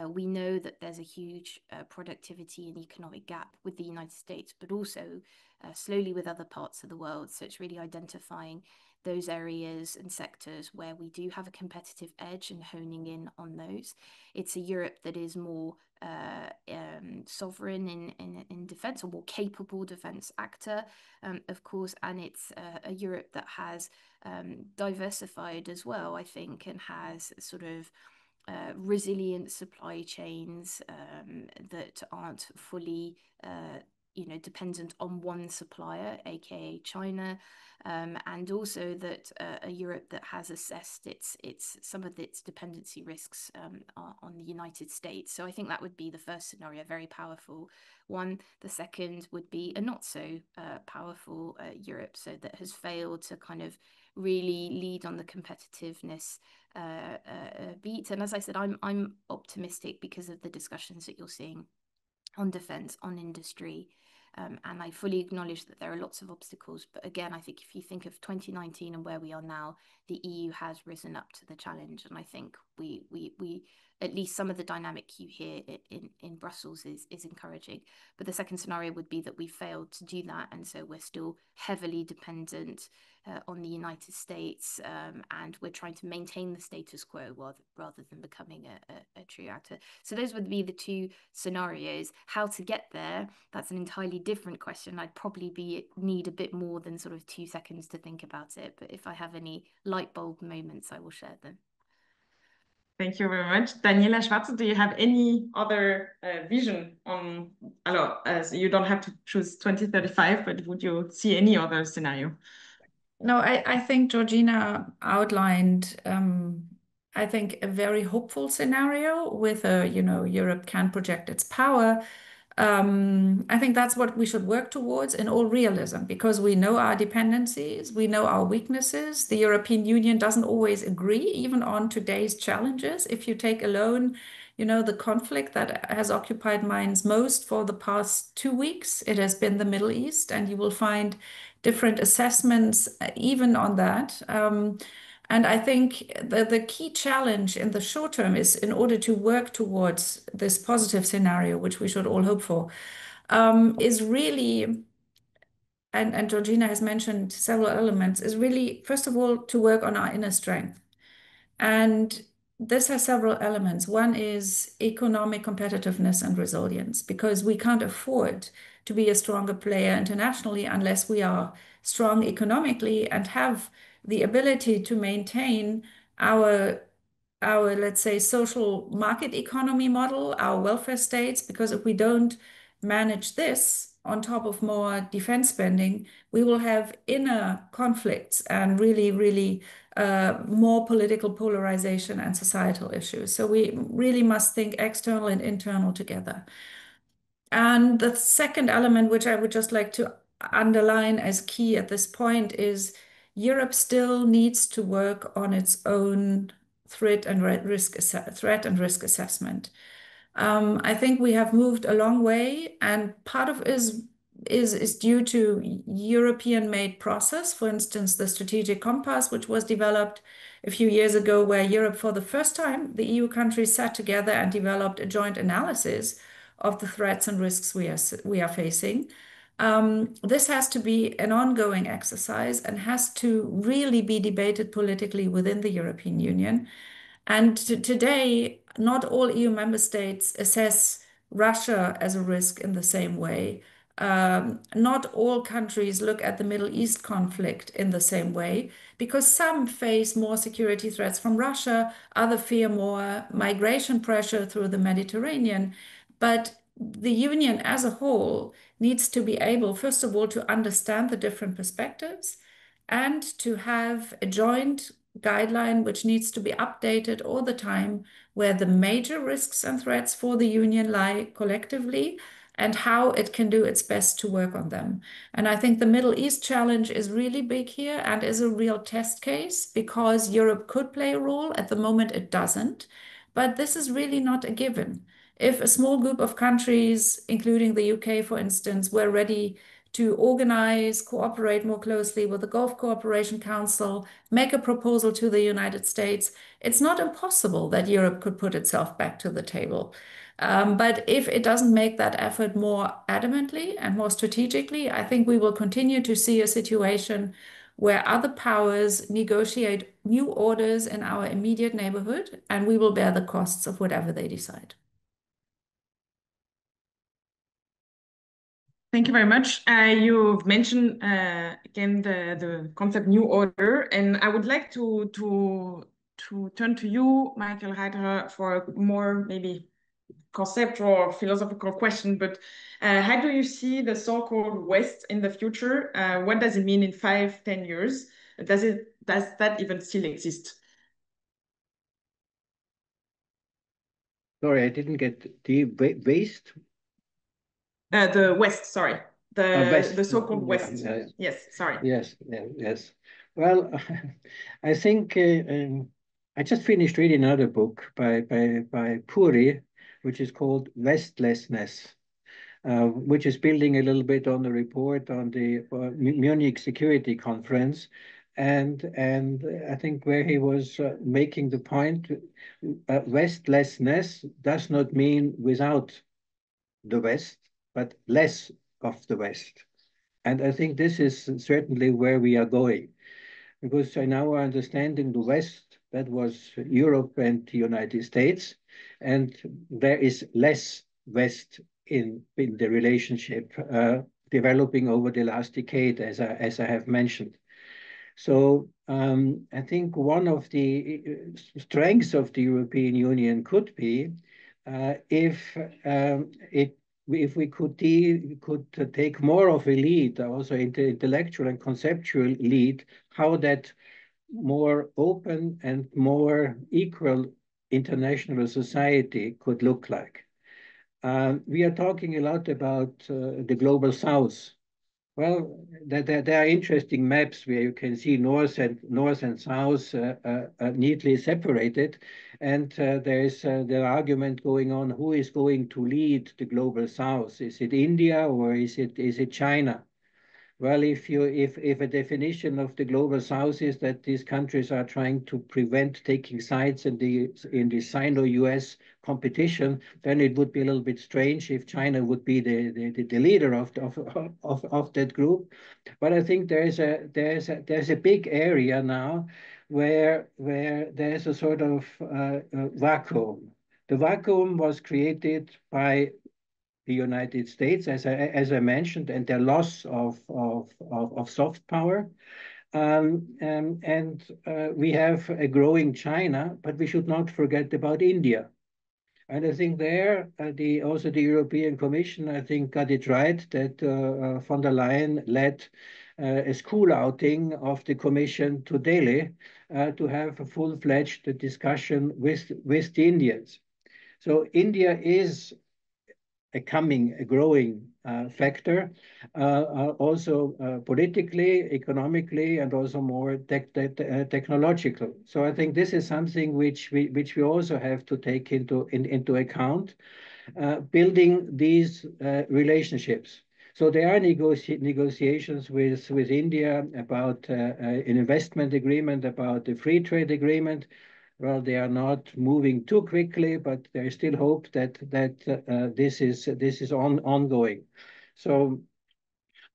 We know that there's a huge productivity and economic gap with the United States, but also slowly with other parts of the world. So it's really identifying those areas and sectors where we do have a competitive edge and honing in on those. It's a Europe that is more sovereign in defense, or more capable defense actor, of course, and it's a Europe that has diversified as well, I think, and has sort of resilient supply chains that aren't fully dependent on one supplier, aka China, and also that a Europe that has assessed some of its dependency risks on the United States. So I think that would be the first scenario, very powerful one. The second would be a not so powerful Europe, so that has failed to kind of really lead on the competitiveness beat. And as I said, I'm optimistic because of the discussions that you're seeing on defense, on industry. And I fully acknowledge that there are lots of obstacles. But again, I think if you think of 2019 and where we are now, the EU has risen up to the challenge. And I think we at least some of the dynamic you hear in Brussels is encouraging. But the second scenario would be that we failed to do that, and so we're still heavily dependent on the United States, and we're trying to maintain the status quo rather than becoming a true actor. So those would be the two scenarios. How to get there, that's an entirely different question. I'd probably need a bit more than sort of 2 seconds to think about it, but if I have any light bulb moments, I will share them. Thank you very much. Daniela Schwarzer, do you have any other vision on, you don't have to choose 2035, but would you see any other scenario? No, I think Georgina outlined, I think, a very hopeful scenario with Europe can project its power. I think that's what we should work towards in all realism, because we know our dependencies, we know our weaknesses. The European Union doesn't always agree, even on today's challenges. If you take alone, the conflict that has occupied minds most for the past 2 weeks, it has been the Middle East, and you will find different assessments even on that. And I think the key challenge in the short term is, in order to work towards this positive scenario, which we should all hope for, is really, and Georgina has mentioned several elements, is really, first of all, to work on our inner strength. And this has several elements. One is economic competitiveness and resilience, because we can't afford to be a stronger player internationally unless we are strong economically and have the ability to maintain our let's say, social market economy model, our welfare states, because if we don't manage this on top of more defense spending, we will have inner conflicts and really more political polarization and societal issues. So we really must think external and internal together. And the second element, which I would just like to underline as key at this point, is Europe still needs to work on its own threat and risk assessment. I think we have moved a long way, and part of it is due to European-made process. For instance, the strategic compass, which was developed a few years ago, where Europe, for the first time, the EU countries sat together and developed a joint analysis of the threats and risks we are facing. This has to be an ongoing exercise and has to really be debated politically within the European Union. And today, not all EU member states assess Russia as a risk in the same way. Not all countries look at the Middle East conflict in the same way, because some face more security threats from Russia, others fear more migration pressure through the Mediterranean. But the Union as a whole needs to be able, first of all, to understand the different perspectives and to have a joint guideline which needs to be updated all the time, where the major risks and threats for the Union lie collectively and how it can do its best to work on them. And I think the Middle East challenge is really big here and is a real test case, because Europe could play a role. At the moment, it doesn't. But this is really not a given. If a small group of countries, including the UK, for instance, were ready to organize, cooperate more closely with the Gulf Cooperation Council, make a proposal to the United States, it's not impossible that Europe could put itself back to the table. But if it doesn't make that effort more adamantly and more strategically, I think we will continue to see a situation where other powers negotiate new orders in our immediate neighborhood, and we will bear the costs of whatever they decide. Thank you very much. You've mentioned again the concept new order, and I would like to turn to you, Michael Reiterer, for a more maybe conceptual or philosophical question. But how do you see the so-called West in the future? What does it mean in 5-10 years? Does that even still exist? Sorry, I didn't get the waste. The West, sorry. West. The so-called West. Yeah. Yes, sorry. Yes. Well, I think I just finished reading another book by Puri, which is called Westlessness, which is building a little bit on the report on the Munich Security Conference. And I think where he was making the point, Westlessness does not mean without the West, but less of the West. And I think this is certainly where we are going, because in our understanding, the West, that was Europe and the United States, and there is less West in the relationship developing over the last decade, as I have mentioned. So I think one of the strengths of the European Union could be if we could take more of a lead, also intellectual and conceptual lead, how that more open and more equal international society could look like. We are talking a lot about the global South. Well, there are interesting maps where you can see north and south neatly separated, and there is the argument going on: who is going to lead the global south? Is it India or is it China? Well, if a definition of the global south is that these countries are trying to prevent taking sides in the Sino-US competition, then it would be a little bit strange if China would be the leader of that group. But I think there's a big area now where there's a sort of vacuum. The vacuum was created by the United States, as I mentioned, and their loss of soft power. We have a growing China, but we should not forget about India. And I think there, also the European Commission, I think, got it right that von der Leyen led a school outing of the Commission to Delhi to have a full-fledged discussion with the Indians. So India is a growing factor, also politically, economically, and also more technological. So I think this is something which we also have to take into account, building these relationships. So there are negotiations with India about an investment agreement, about the free trade agreement. Well, they are not moving too quickly, but there is still hope that this is ongoing. So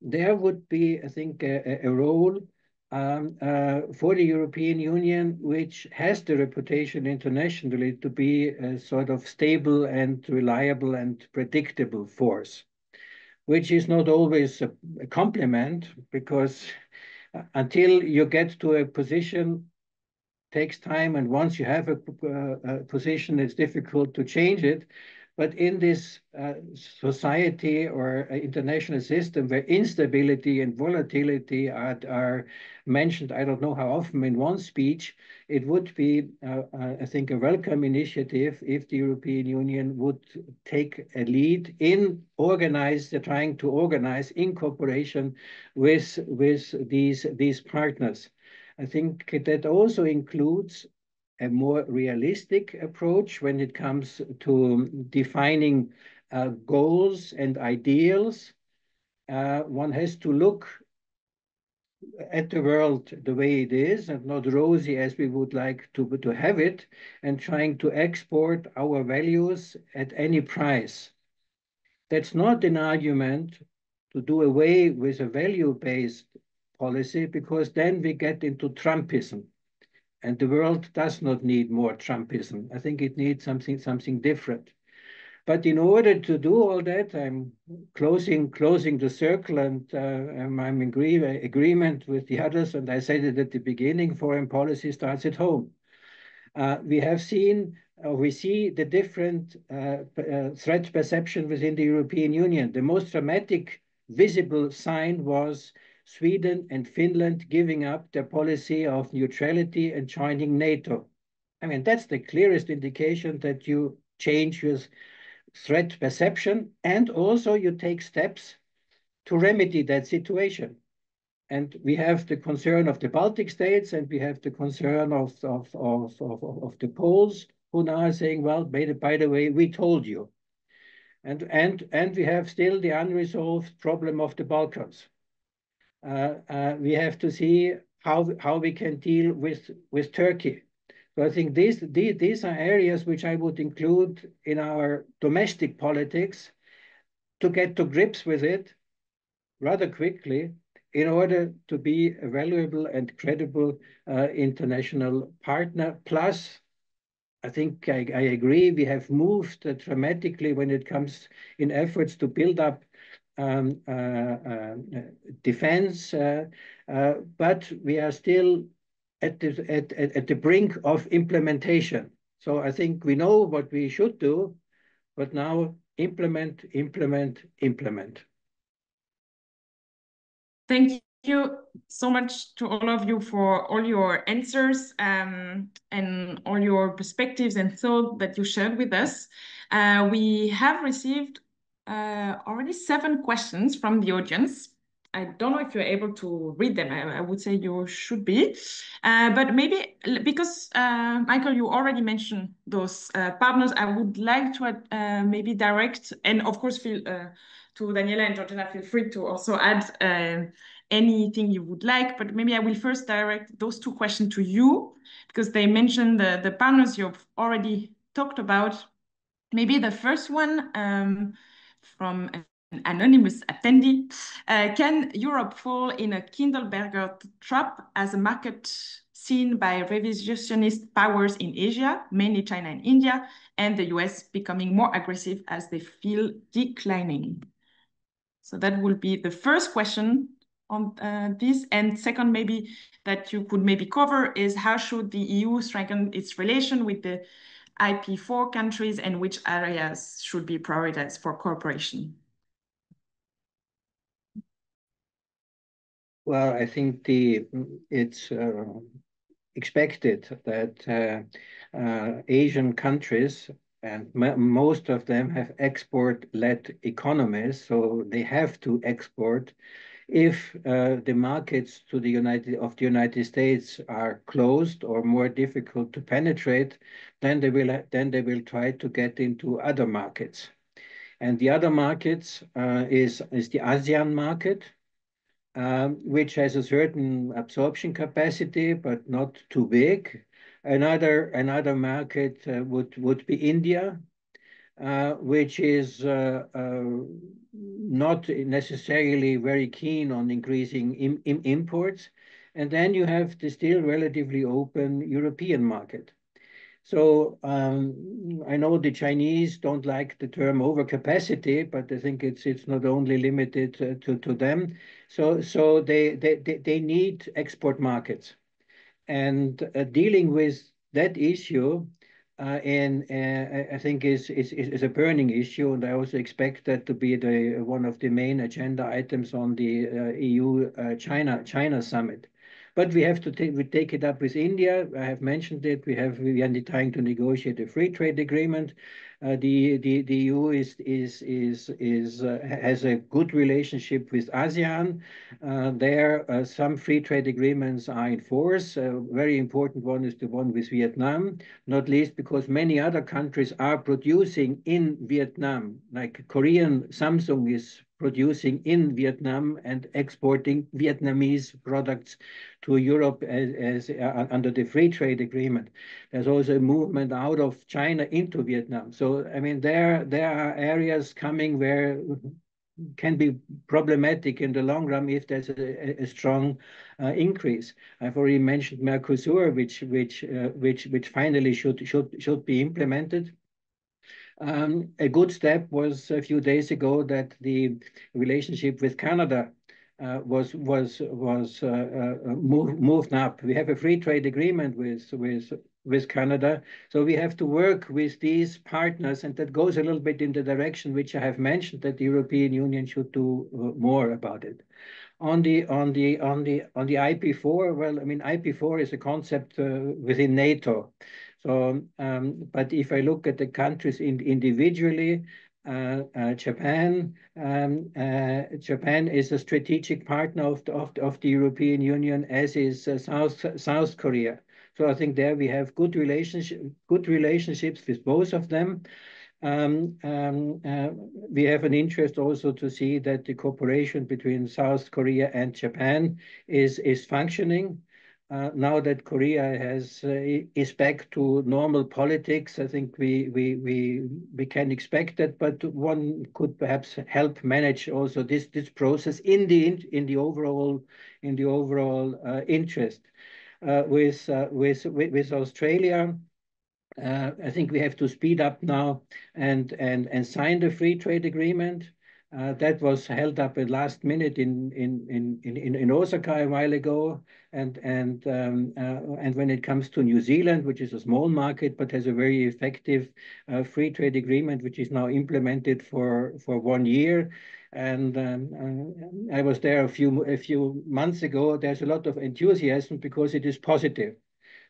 there would be, I think, a role for the European Union, which has the reputation internationally to be a sort of stable and reliable and predictable force, which is not always a compliment, because until you get to a position, takes time, and once you have a position, it's difficult to change it. But in this society or international system where instability and volatility are mentioned, I don't know how often in one speech, it would be, I think, a welcome initiative if the European Union would take a lead in trying to organize in cooperation with these partners. I think that also includes a more realistic approach when it comes to defining goals and ideals. One has to look at the world the way it is and not rosy as we would like to have it, and trying to export our values at any price. That's not an argument to do away with a value-based policy, because then we get into Trumpism, and the world does not need more Trumpism. I think it needs something different. But in order to do all that, I'm closing the circle, and I'm in agreement with the others. And I said it at the beginning: foreign policy starts at home. We see the different threat perception within the European Union. The most dramatic visible sign was Sweden and Finland giving up their policy of neutrality and joining NATO. I mean, that's the clearest indication that you change your threat perception, and also you take steps to remedy that situation. And we have the concern of the Baltic states, and we have the concern of the Poles, who now are saying, well, by the way, we told you. And we have still the unresolved problem of the Balkans. We have to see how we can deal with Turkey. So I think these are areas which I would include in our domestic politics to get to grips with it rather quickly in order to be a valuable and credible international partner. Plus, I think I agree, we have moved dramatically when it comes in efforts to build up defense, but we are still at the brink of implementation. So I think we know what we should do, but now implement, implement, implement. Thank you so much to all of you for all your answers and all your perspectives and thoughts that you shared with us. We have received already 7 questions from the audience. I don't know if you're able to read them. I would say you should be. But maybe because, Michael, you already mentioned those partners, I would like to maybe direct, and of course, feel to Daniela and Georgina, feel free to also add anything you would like, but maybe I will first direct those 2 questions to you because they mentioned the partners you've already talked about. Maybe the first one from an anonymous attendee. Can Europe fall in a Kindleberger trap as a market seen by revisionist powers in Asia, mainly China and India, and the US becoming more aggressive as they feel declining? So that will be the first question on this. And second, maybe that you could maybe cover is how should the EU strengthen its relation with the IP4 countries and which areas should be prioritized for cooperation? Well, I think it's expected that Asian countries, and most of them have export-led economies, so they have to export. If the markets to the United States are closed or more difficult to penetrate, then they will try to get into other markets. And the other markets is the ASEAN market, which has a certain absorption capacity, but not too big. Another market would be India, which is not necessarily very keen on increasing imports. And then you have the still relatively open European market. So I know the Chinese don't like the term overcapacity, but I think it's not only limited to them. So they need export markets, and dealing with that issue I think is a burning issue, and I also expect that to be one of the main agenda items on the EU China summit. But we have to take it up with India. I have mentioned it. We are trying to negotiate a free trade agreement. The EU has a good relationship with ASEAN. There, some free trade agreements are in force. A very important one is the one with Vietnam, not least because many other countries are producing in Vietnam, like Korean Samsung is producing in Vietnam and exporting Vietnamese products to Europe as under the free trade agreement. There's also a movement out of China into Vietnam. So, I mean, there are areas coming where can be problematic in the long run if there's a strong increase. I've already mentioned Mercosur, which finally should be implemented. A good step was a few days ago that the relationship with Canada was moved up. We have a free trade agreement with Canada, so we have to work with these partners, and that goes a little bit in the direction which I have mentioned, that the European Union should do more about it. On the IP4, well, I mean, IP4 is a concept within NATO. So, but if I look at the countries individually, Japan is a strategic partner of the European Union, as is South Korea. So I think there we have good relationships with both of them. We have an interest also to see that the cooperation between South Korea and Japan is functioning. now that Korea is back to normal politics, I think we can expect that, but one could perhaps help manage also this process in the overall interest. With Australia, I think we have to speed up now and sign the free trade agreement. That was held up at last minute in Osaka a while ago, and when it comes to New Zealand, which is a small market but has a very effective free trade agreement, which is now implemented for 1 year. And I was there a few months ago. There's a lot of enthusiasm because it is positive.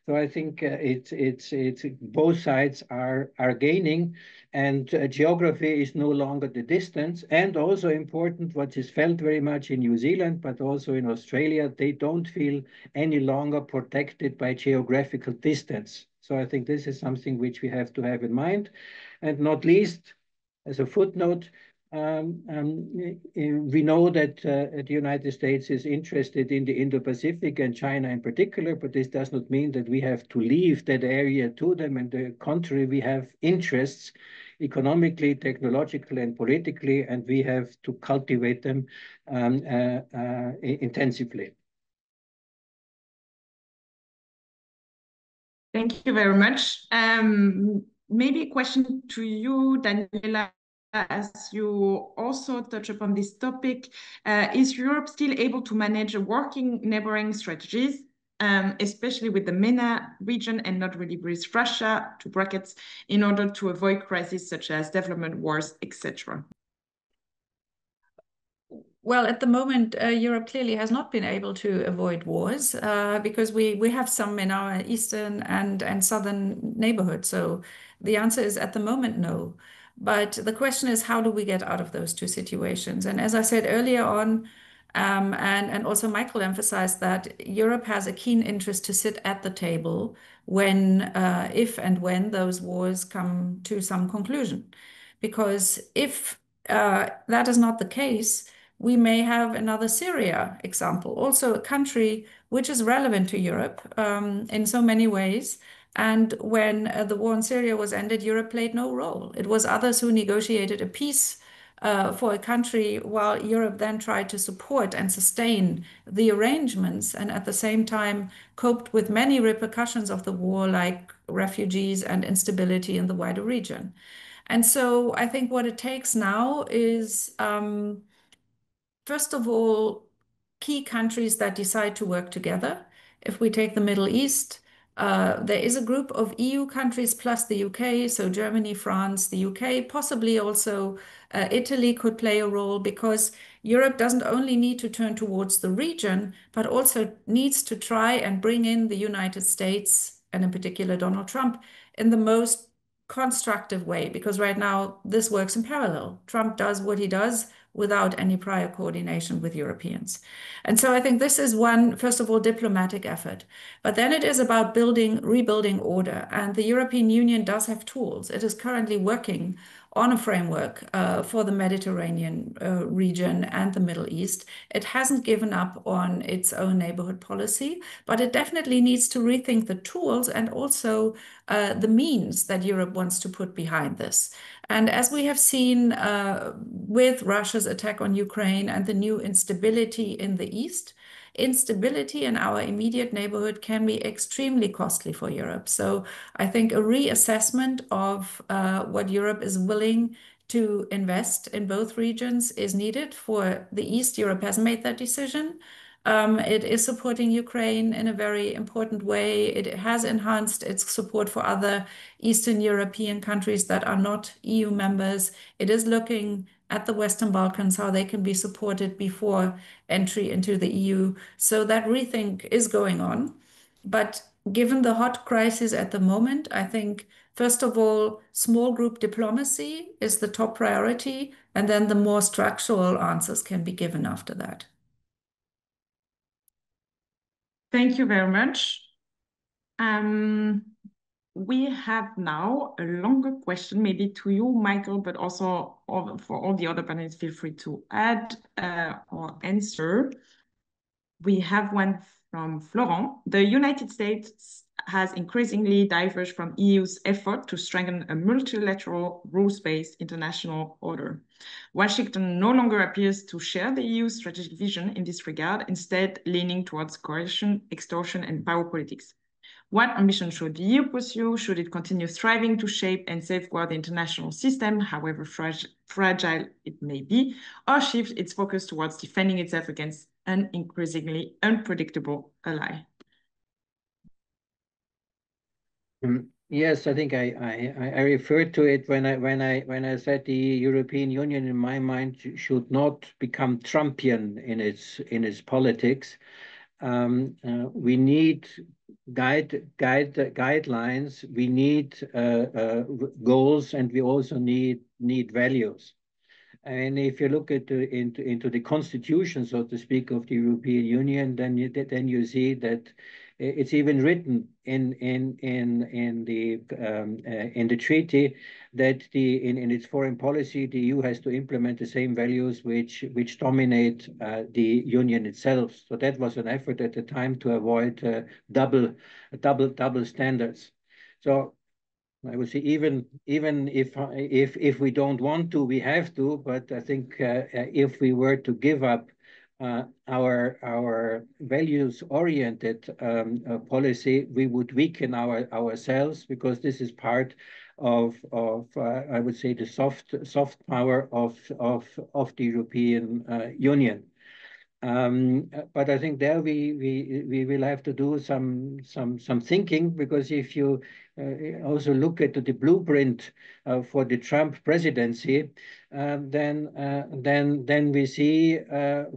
So I think it's both sides are gaining, and geography is no longer the distance. And also important, what is felt very much in New Zealand, but also in Australia, they don't feel any longer protected by geographical distance. So I think this is something which we have to have in mind, and not least, as a footnote, we know that the United States is interested in the Indo-Pacific and China in particular, but this does not mean that we have to leave that area to them. On the contrary, we have interests economically, technologically, and politically, and we have to cultivate them intensively. Thank you very much. Maybe a question to you, Daniela, as you also touch upon this topic. Is Europe still able to manage a working neighboring strategies, especially with the MENA region and not really with Russia, to brackets, in order to avoid crises such as development wars, etc.? Well, at the moment, Europe clearly has not been able to avoid wars because we have some in our eastern and southern neighborhood. So the answer is at the moment, no. But the question is, how do we get out of those two situations? And as I said earlier on, and also Michael emphasized that Europe has a keen interest to sit at the table when, if and when those wars come to some conclusion. Because if that is not the case, we may have another Syria example, also a country which is relevant to Europe in so many ways. And when the war in Syria was ended, Europe played no role. It was others who negotiated a peace for a country, while Europe then tried to support and sustain the arrangements, and at the same time coped with many repercussions of the war, like refugees and instability in the wider region. And so I think what it takes now is, first of all, key countries that decide to work together. If we take the Middle East, there is a group of EU countries plus the UK, so Germany, France, the UK, possibly also Italy could play a role, because Europe doesn't only need to turn towards the region, but also needs to try and bring in the United States, and in particular Donald Trump, in the most constructive way, because right now this works in parallel. Trump does what he does without any prior coordination with Europeans. And so I think this is one, first of all, diplomatic effort. But then it is about rebuilding order. And the European Union does have tools. It is currently working on a framework for the Mediterranean region and the Middle East. It hasn't given up on its own neighborhood policy, but it definitely needs to rethink the tools and also the means that Europe wants to put behind this. And as we have seen with Russia's attack on Ukraine and the new instability in the East, instability in our immediate neighborhood can be extremely costly for Europe. So I think a reassessment of what Europe is willing to invest in both regions is needed. For the East, Europe has made that decision. It is supporting Ukraine in a very important way. It has enhanced its support for other Eastern European countries that are not EU members. It is looking at the Western Balkans, how they can be supported before entry into the EU. So that rethink is going on. But given the hot crisis at the moment, I think, first of all, small group diplomacy is the top priority, and then the more structural answers can be given after that. Thank you very much. We have now a longer question, maybe to you, Michael, but also for all the other panelists, feel free to add or answer. We have one from Florent. The United States has increasingly diverged from EU's effort to strengthen a multilateral rules-based international order. Washington no longer appears to share the EU's strategic vision in this regard, instead leaning towards coercion, extortion, and power politics. What ambition should the EU pursue? Should it continue striving to shape and safeguard the international system, however fragile it may be, or shift its focus towards defending itself against an increasingly unpredictable ally? Yes, I think I referred to it when I said the European Union, in my mind, should not become Trumpian in its politics. We need guidelines. We need goals, and we also need values. And if you look at into the constitution, so to speak, of the European Union, then you see that it's even written in the treaty that in its foreign policy, the EU has to implement the same values which dominate the Union itself. So that was an effort at the time to avoid double standards. So I would say even if we don't want to, we have to. But I think if we were to give up our values-oriented policy, we would weaken ourselves, because this is part of I would say the soft power of the European Union. But I think there we will have to do some thinking, because if you also look at the blueprint for the Trump presidency, then we see,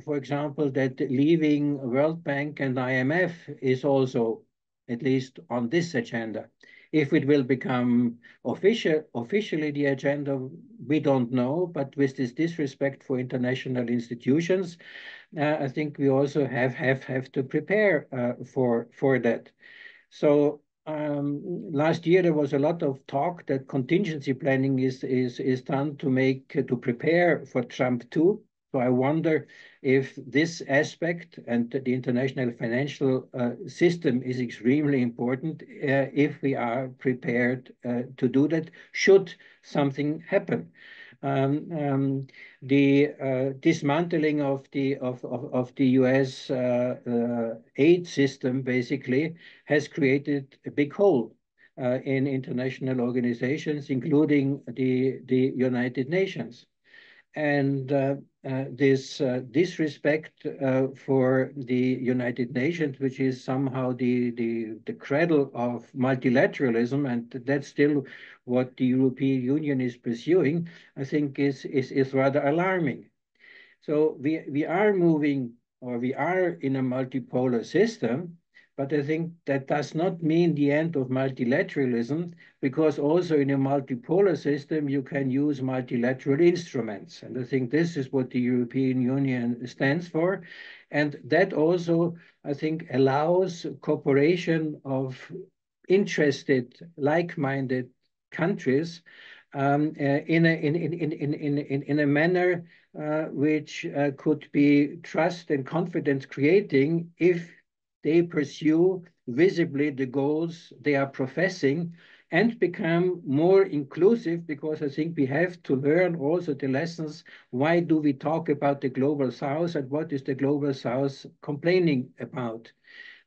for example, that leaving World Bank and IMF is also at least on this agenda. If it will become officially the agenda, we don't know. But with this disrespect for international institutions, I think we also have to prepare for that. So last year there was a lot of talk that contingency planning is done to prepare for Trump 2. So I wonder if this aspect, and the international financial system is extremely important, if we are prepared to do that, should something happen. The dismantling of the US aid system basically has created a big hole in international organizations, including the United Nations. And this disrespect for the United Nations, which is somehow the cradle of multilateralism, and that's still what the European Union is pursuing, I think is rather alarming. So we are moving, or we are in a multipolar system, but I think that does not mean the end of multilateralism, because also in a multipolar system, you can use multilateral instruments. And I think this is what the European Union stands for. And that also, I think, allows cooperation of interested, like-minded countries in a manner which could be trust and confidence creating if they pursue visibly the goals they are professing and become more inclusive, because I think we have to learn also the lessons. Why do we talk about the Global South, and what is the Global South complaining about?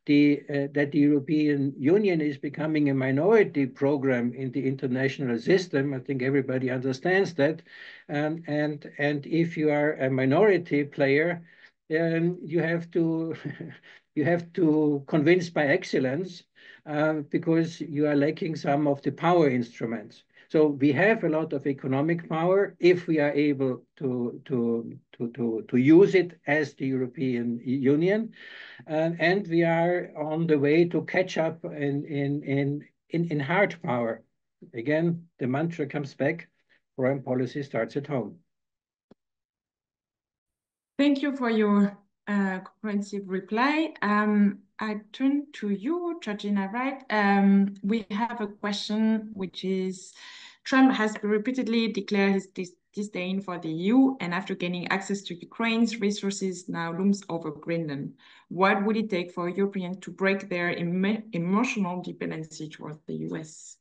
That the European Union is becoming a minority program in the international system. I think everybody understands that. And if you are a minority player, you have to convince by excellence, because you are lacking some of the power instruments. So we have a lot of economic power if we are able to use it as the European Union, and we are on the way to catch up in hard power. Again, the mantra comes back: foreign policy starts at home. Thank you for your comprehensive reply. I turn to you, Georgina Wright. We have a question, which is: Trump has repeatedly declared his disdain for the EU, and after gaining access to Ukraine's resources, now looms over Greenland. What would it take for Europeans to break their emotional dependency towards the US?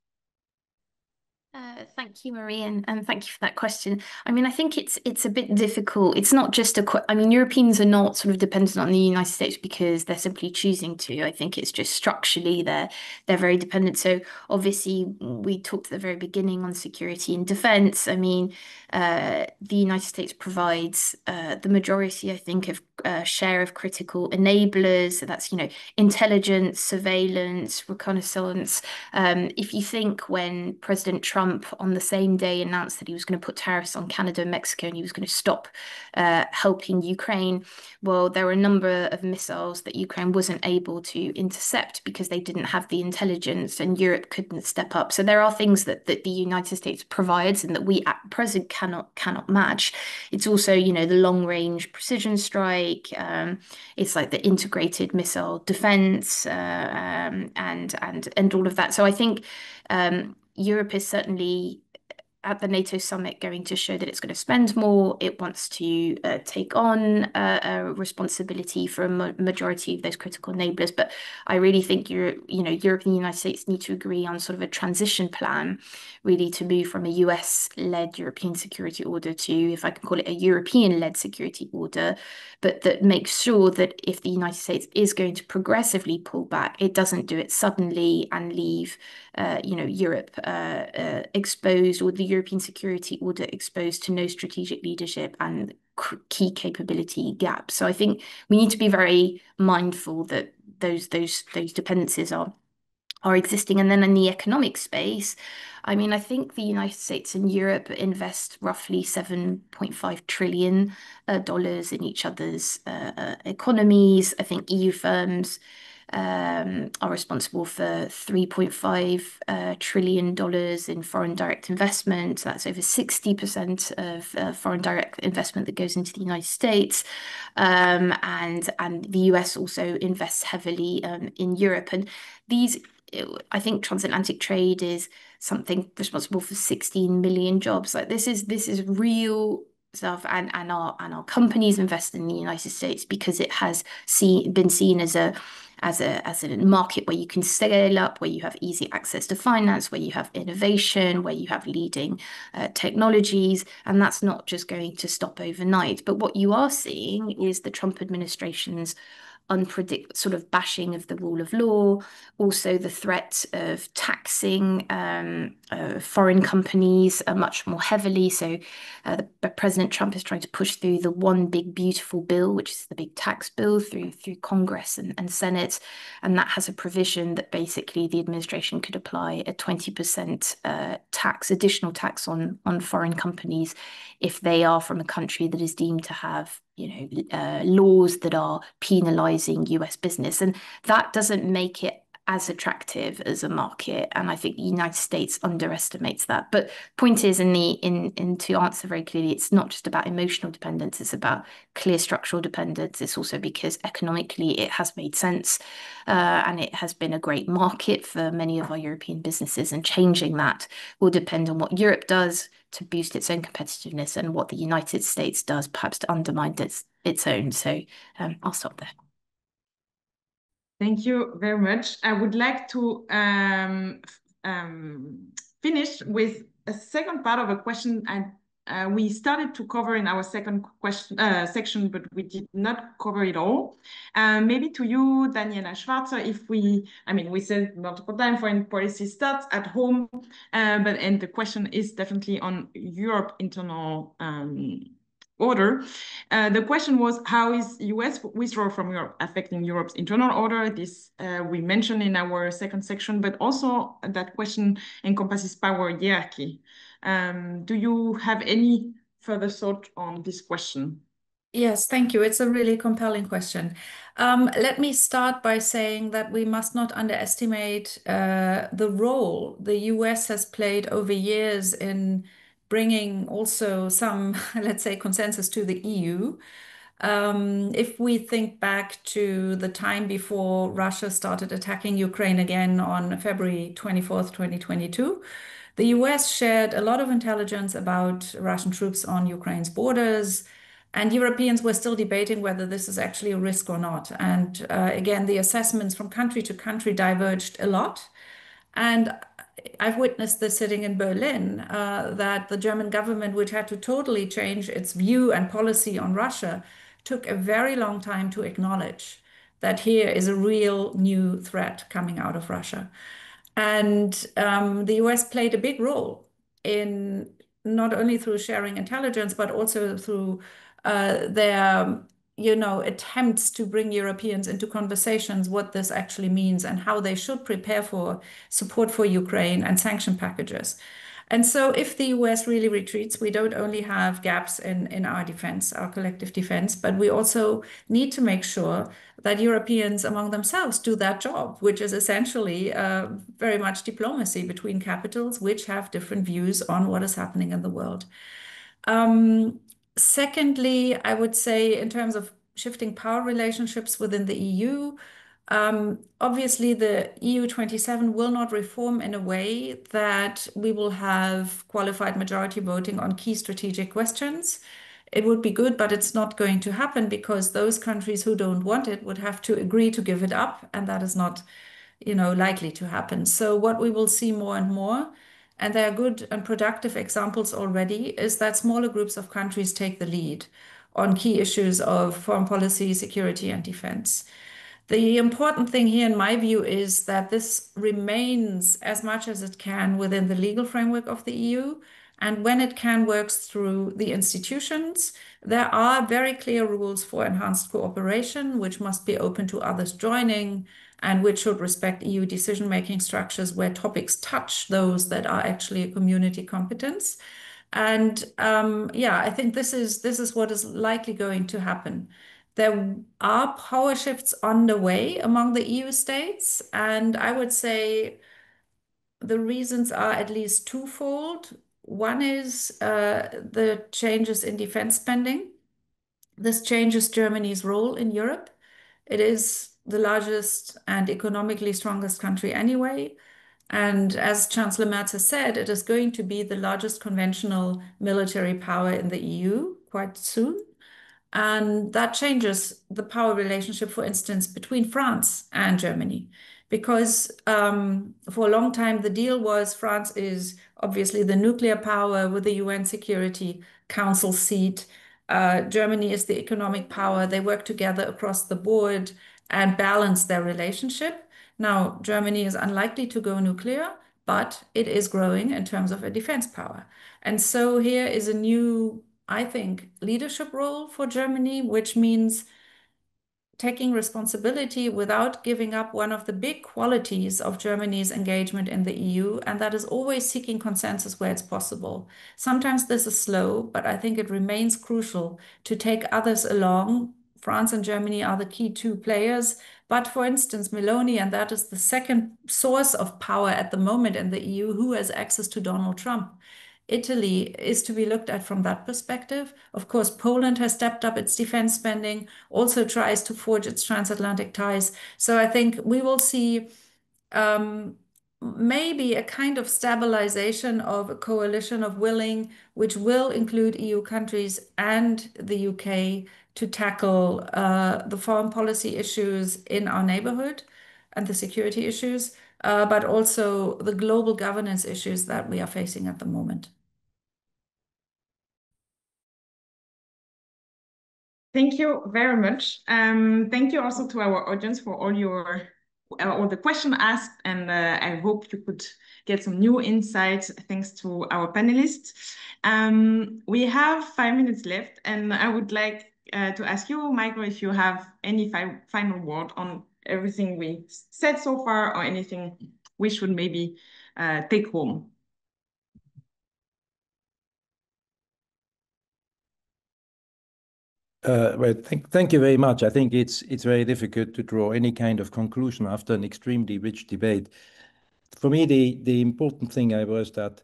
Thank you, Marie, and thank you for that question. I mean, I think it's a bit difficult. It's not just I mean, Europeans are not sort of dependent on the United States because they're simply choosing to. I think it's just structurally they're very dependent. So obviously, we talked at the very beginning on security and defense. I mean, the United States provides the majority, I think, of share of critical enablers. So that's, intelligence, surveillance, reconnaissance. If you think when President Trump on the same day announced that he was going to put tariffs on Canada and Mexico and he was going to stop helping Ukraine, well, there were a number of missiles that Ukraine wasn't able to intercept because they didn't have the intelligence and Europe couldn't step up. So there are things that the United States provides and that we at present cannot match. It's also, the long range precision strike. It's like the integrated missile defense and all of that. So I think Europe is certainly at the NATO summit going to show that it's going to spend more. It wants to take on a responsibility for a majority of those critical enablers. But I really think Europe and the United States need to agree on sort of a transition plan, really to move from a US-led European security order to, if I can call it, a European-led security order, but that makes sure that if the United States is going to progressively pull back, it doesn't do it suddenly and leave Europe exposed, or the European security order exposed to no strategic leadership and key capability gaps. So I think we need to be very mindful that those dependencies are existing. And then in the economic space, I mean, I think the United States and Europe invest roughly $7.5 trillion in each other's economies. I think EU firms are responsible for $3.5 trillion in foreign direct investment. So that's over 60% of foreign direct investment that goes into the United States. And the US also invests heavily in Europe. And I think transatlantic trade is something responsible for 16 million jobs. Like this is real stuff, and our companies invest in the United States because it has been seen as a market where you can scale up, where you have easy access to finance, where you have innovation, where you have leading technologies, and that's not just going to stop overnight. But what you are seeing is the Trump administration's sort of bashing of the rule of law, also the threat of taxing foreign companies much more heavily. So President Trump is trying to push through the One Big Beautiful Bill, which is the big tax bill through Congress and Senate. And that has a provision that basically the administration could apply a 20% additional tax on foreign companies if they are from a country that is deemed to have laws that are penalizing US business. And that doesn't make it as attractive as a market. And I think the United States underestimates that. But point is, to answer very clearly, it's not just about emotional dependence, it's about clear structural dependence. It's also because economically it has made sense and it has been a great market for many of our European businesses. And changing that will depend on what Europe does to boost its own competitiveness and what the United States does perhaps to undermine its own. So I'll stop there. Thank you very much. I would like to finish with a second part of a question we started to cover in our second section, but we did not cover it all. Maybe to you, Daniela Schwarzer, we said multiple times foreign policy starts at home, and the question is definitely on Europe internal order. The question was, how is US withdrawal from Europe affecting Europe's internal order? This we mentioned in our second section, but also that question encompasses power hierarchy. Do you have any further thought on this question? Yes, thank you. It's a really compelling question. Let me start by saying that we must not underestimate the role the US has played over years in bringing also some, let's say, consensus to the EU. If we think back to the time before Russia started attacking Ukraine again on February 24th, 2022, The US shared a lot of intelligence about Russian troops on Ukraine's borders, and Europeans were still debating whether this is actually a risk or not. And again, the assessments from country to country diverged a lot. And I've witnessed this sitting in Berlin, that the German government, which had to totally change its view and policy on Russia, took a very long time to acknowledge that here is a real new threat coming out of Russia. And the US played a big role in not only through sharing intelligence, but also through their attempts to bring Europeans into conversations what this actually means and how they should prepare for support for Ukraine and sanction packages. And so if the US really retreats, we don't only have gaps in our defense, our collective defense, but we also need to make sure that Europeans among themselves do that job, which is essentially very much diplomacy between capitals, which have different views on what is happening in the world. Secondly, I would say in terms of shifting power relationships within the EU, obviously the EU 27 will not reform in a way that we will have qualified majority voting on key strategic questions. It would be good, but it's not going to happen because those countries who don't want it would have to agree to give it up, and that is not, likely to happen. So what we will see more and more, and there are good and productive examples already, is that smaller groups of countries take the lead on key issues of foreign policy, security, and defense. The important thing here, in my view, is that this remains as much as it can within the legal framework of the EU. And when it can, works through the institutions. There are very clear rules for enhanced cooperation, which must be open to others joining, and which should respect EU decision-making structures where topics touch those that are actually a community competence. And I think this is what is likely going to happen. There are power shifts on the way among the EU states, and I would say the reasons are at least twofold. One is the changes in defense spending. This changes Germany's role in Europe. It is the largest and economically strongest country anyway. And as Chancellor Merz has said, it is going to be the largest conventional military power in the EU quite soon. And that changes the power relationship, for instance, between France and Germany. Because for a long time, the deal was France is obviously the nuclear power with the UN Security Council seat. Germany is the economic power. They work together across the board and balance their relationship. Now, Germany is unlikely to go nuclear, but it is growing in terms of a defense power. And so here is a new, I think, leadership role for Germany, which means taking responsibility without giving up one of the big qualities of Germany's engagement in the EU, and that is always seeking consensus where it's possible. Sometimes this is slow, but I think it remains crucial to take others along. France and Germany are the key two players, but for instance, Meloni, and that is the second source of power at the moment in the EU, who has access to Donald Trump. Italy is to be looked at from that perspective. Of course, Poland has stepped up its defense spending, also tries to forge its transatlantic ties. So I think we will see maybe a kind of stabilization of a coalition of willing, which will include EU countries and the UK to tackle the foreign policy issues in our neighborhood and the security issues, but also the global governance issues that we are facing at the moment. Thank you very much. Thank you also to our audience for all the questions asked, and I hope you could get some new insights thanks to our panelists. We have 5 minutes left, and I would like to ask you, Michael, if you have any final word on everything we said so far, or anything we should maybe take home. Well, thank you very much. I think it's very difficult to draw any kind of conclusion after an extremely rich debate. For me, the important thing was that,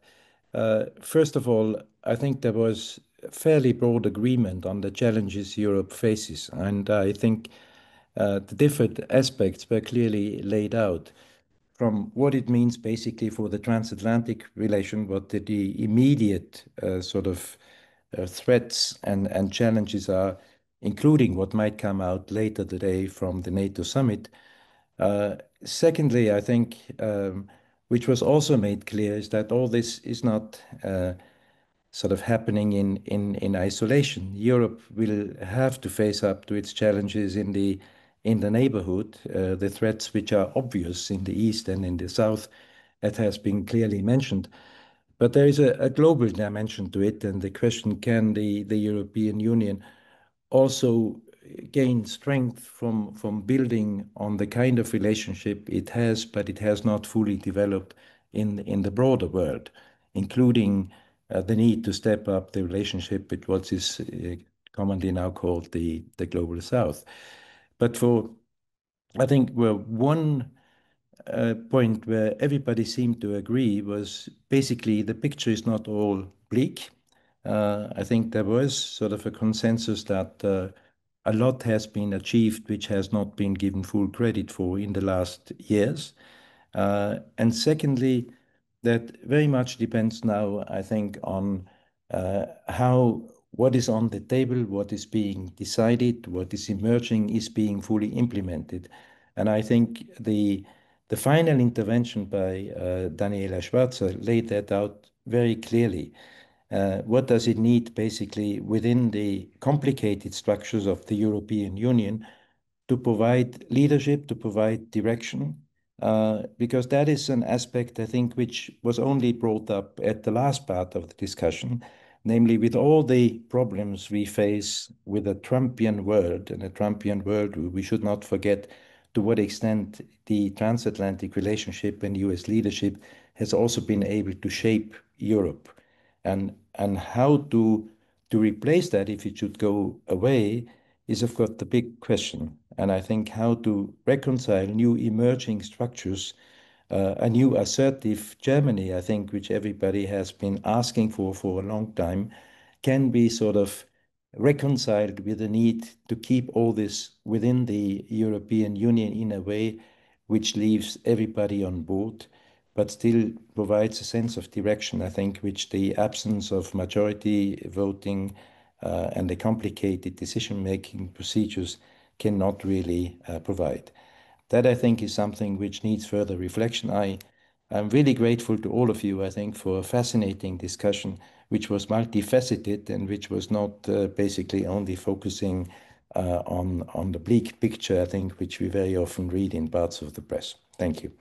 first of all, I think there was fairly broad agreement on the challenges Europe faces, and I think the different aspects were clearly laid out. from what it means basically for the transatlantic relation, what the immediate sort of threats and challenges are, including what might come out later today from the NATO summit. Secondly, I think, which was also made clear, is that all this is not sort of happening in isolation. Europe will have to face up to its challenges in the neighborhood, the threats which are obvious in the east and in the south, that has been clearly mentioned. But there is a global dimension to it, and the question, can the European Union also gain strength from building on the kind of relationship it has, but it has not fully developed in the broader world, including the need to step up the relationship with what is commonly now called the Global South. But I think one point where everybody seemed to agree was basically the picture is not all bleak. I think there was sort of a consensus that a lot has been achieved which has not been given full credit for in the last years. And secondly, that very much depends now, I think, on what is on the table, what is being decided, what is emerging is being fully implemented. And I think the final intervention by Daniela Schwarzer laid that out very clearly. What does it need basically within the complicated structures of the European Union to provide leadership, to provide direction? Because that is an aspect, I think, which was only brought up at the last part of the discussion, namely with all the problems we face with a Trumpian world, and a Trumpian world, we should not forget to what extent the transatlantic relationship and US leadership has also been able to shape Europe. And how to replace that if it should go away is, of course, the big question. And I think how to reconcile new emerging structures, a new assertive Germany, I think, which everybody has been asking for a long time, can be sort of reconciled with the need to keep all this within the European Union in a way which leaves everybody on board, but still provides a sense of direction, I think, which the absence of majority voting and the complicated decision-making procedures cannot really provide. That, I think, is something which needs further reflection. I'm really grateful to all of you, I think, for a fascinating discussion, which was multifaceted and which was not basically only focusing on the bleak picture, I think, which we very often read in parts of the press. Thank you.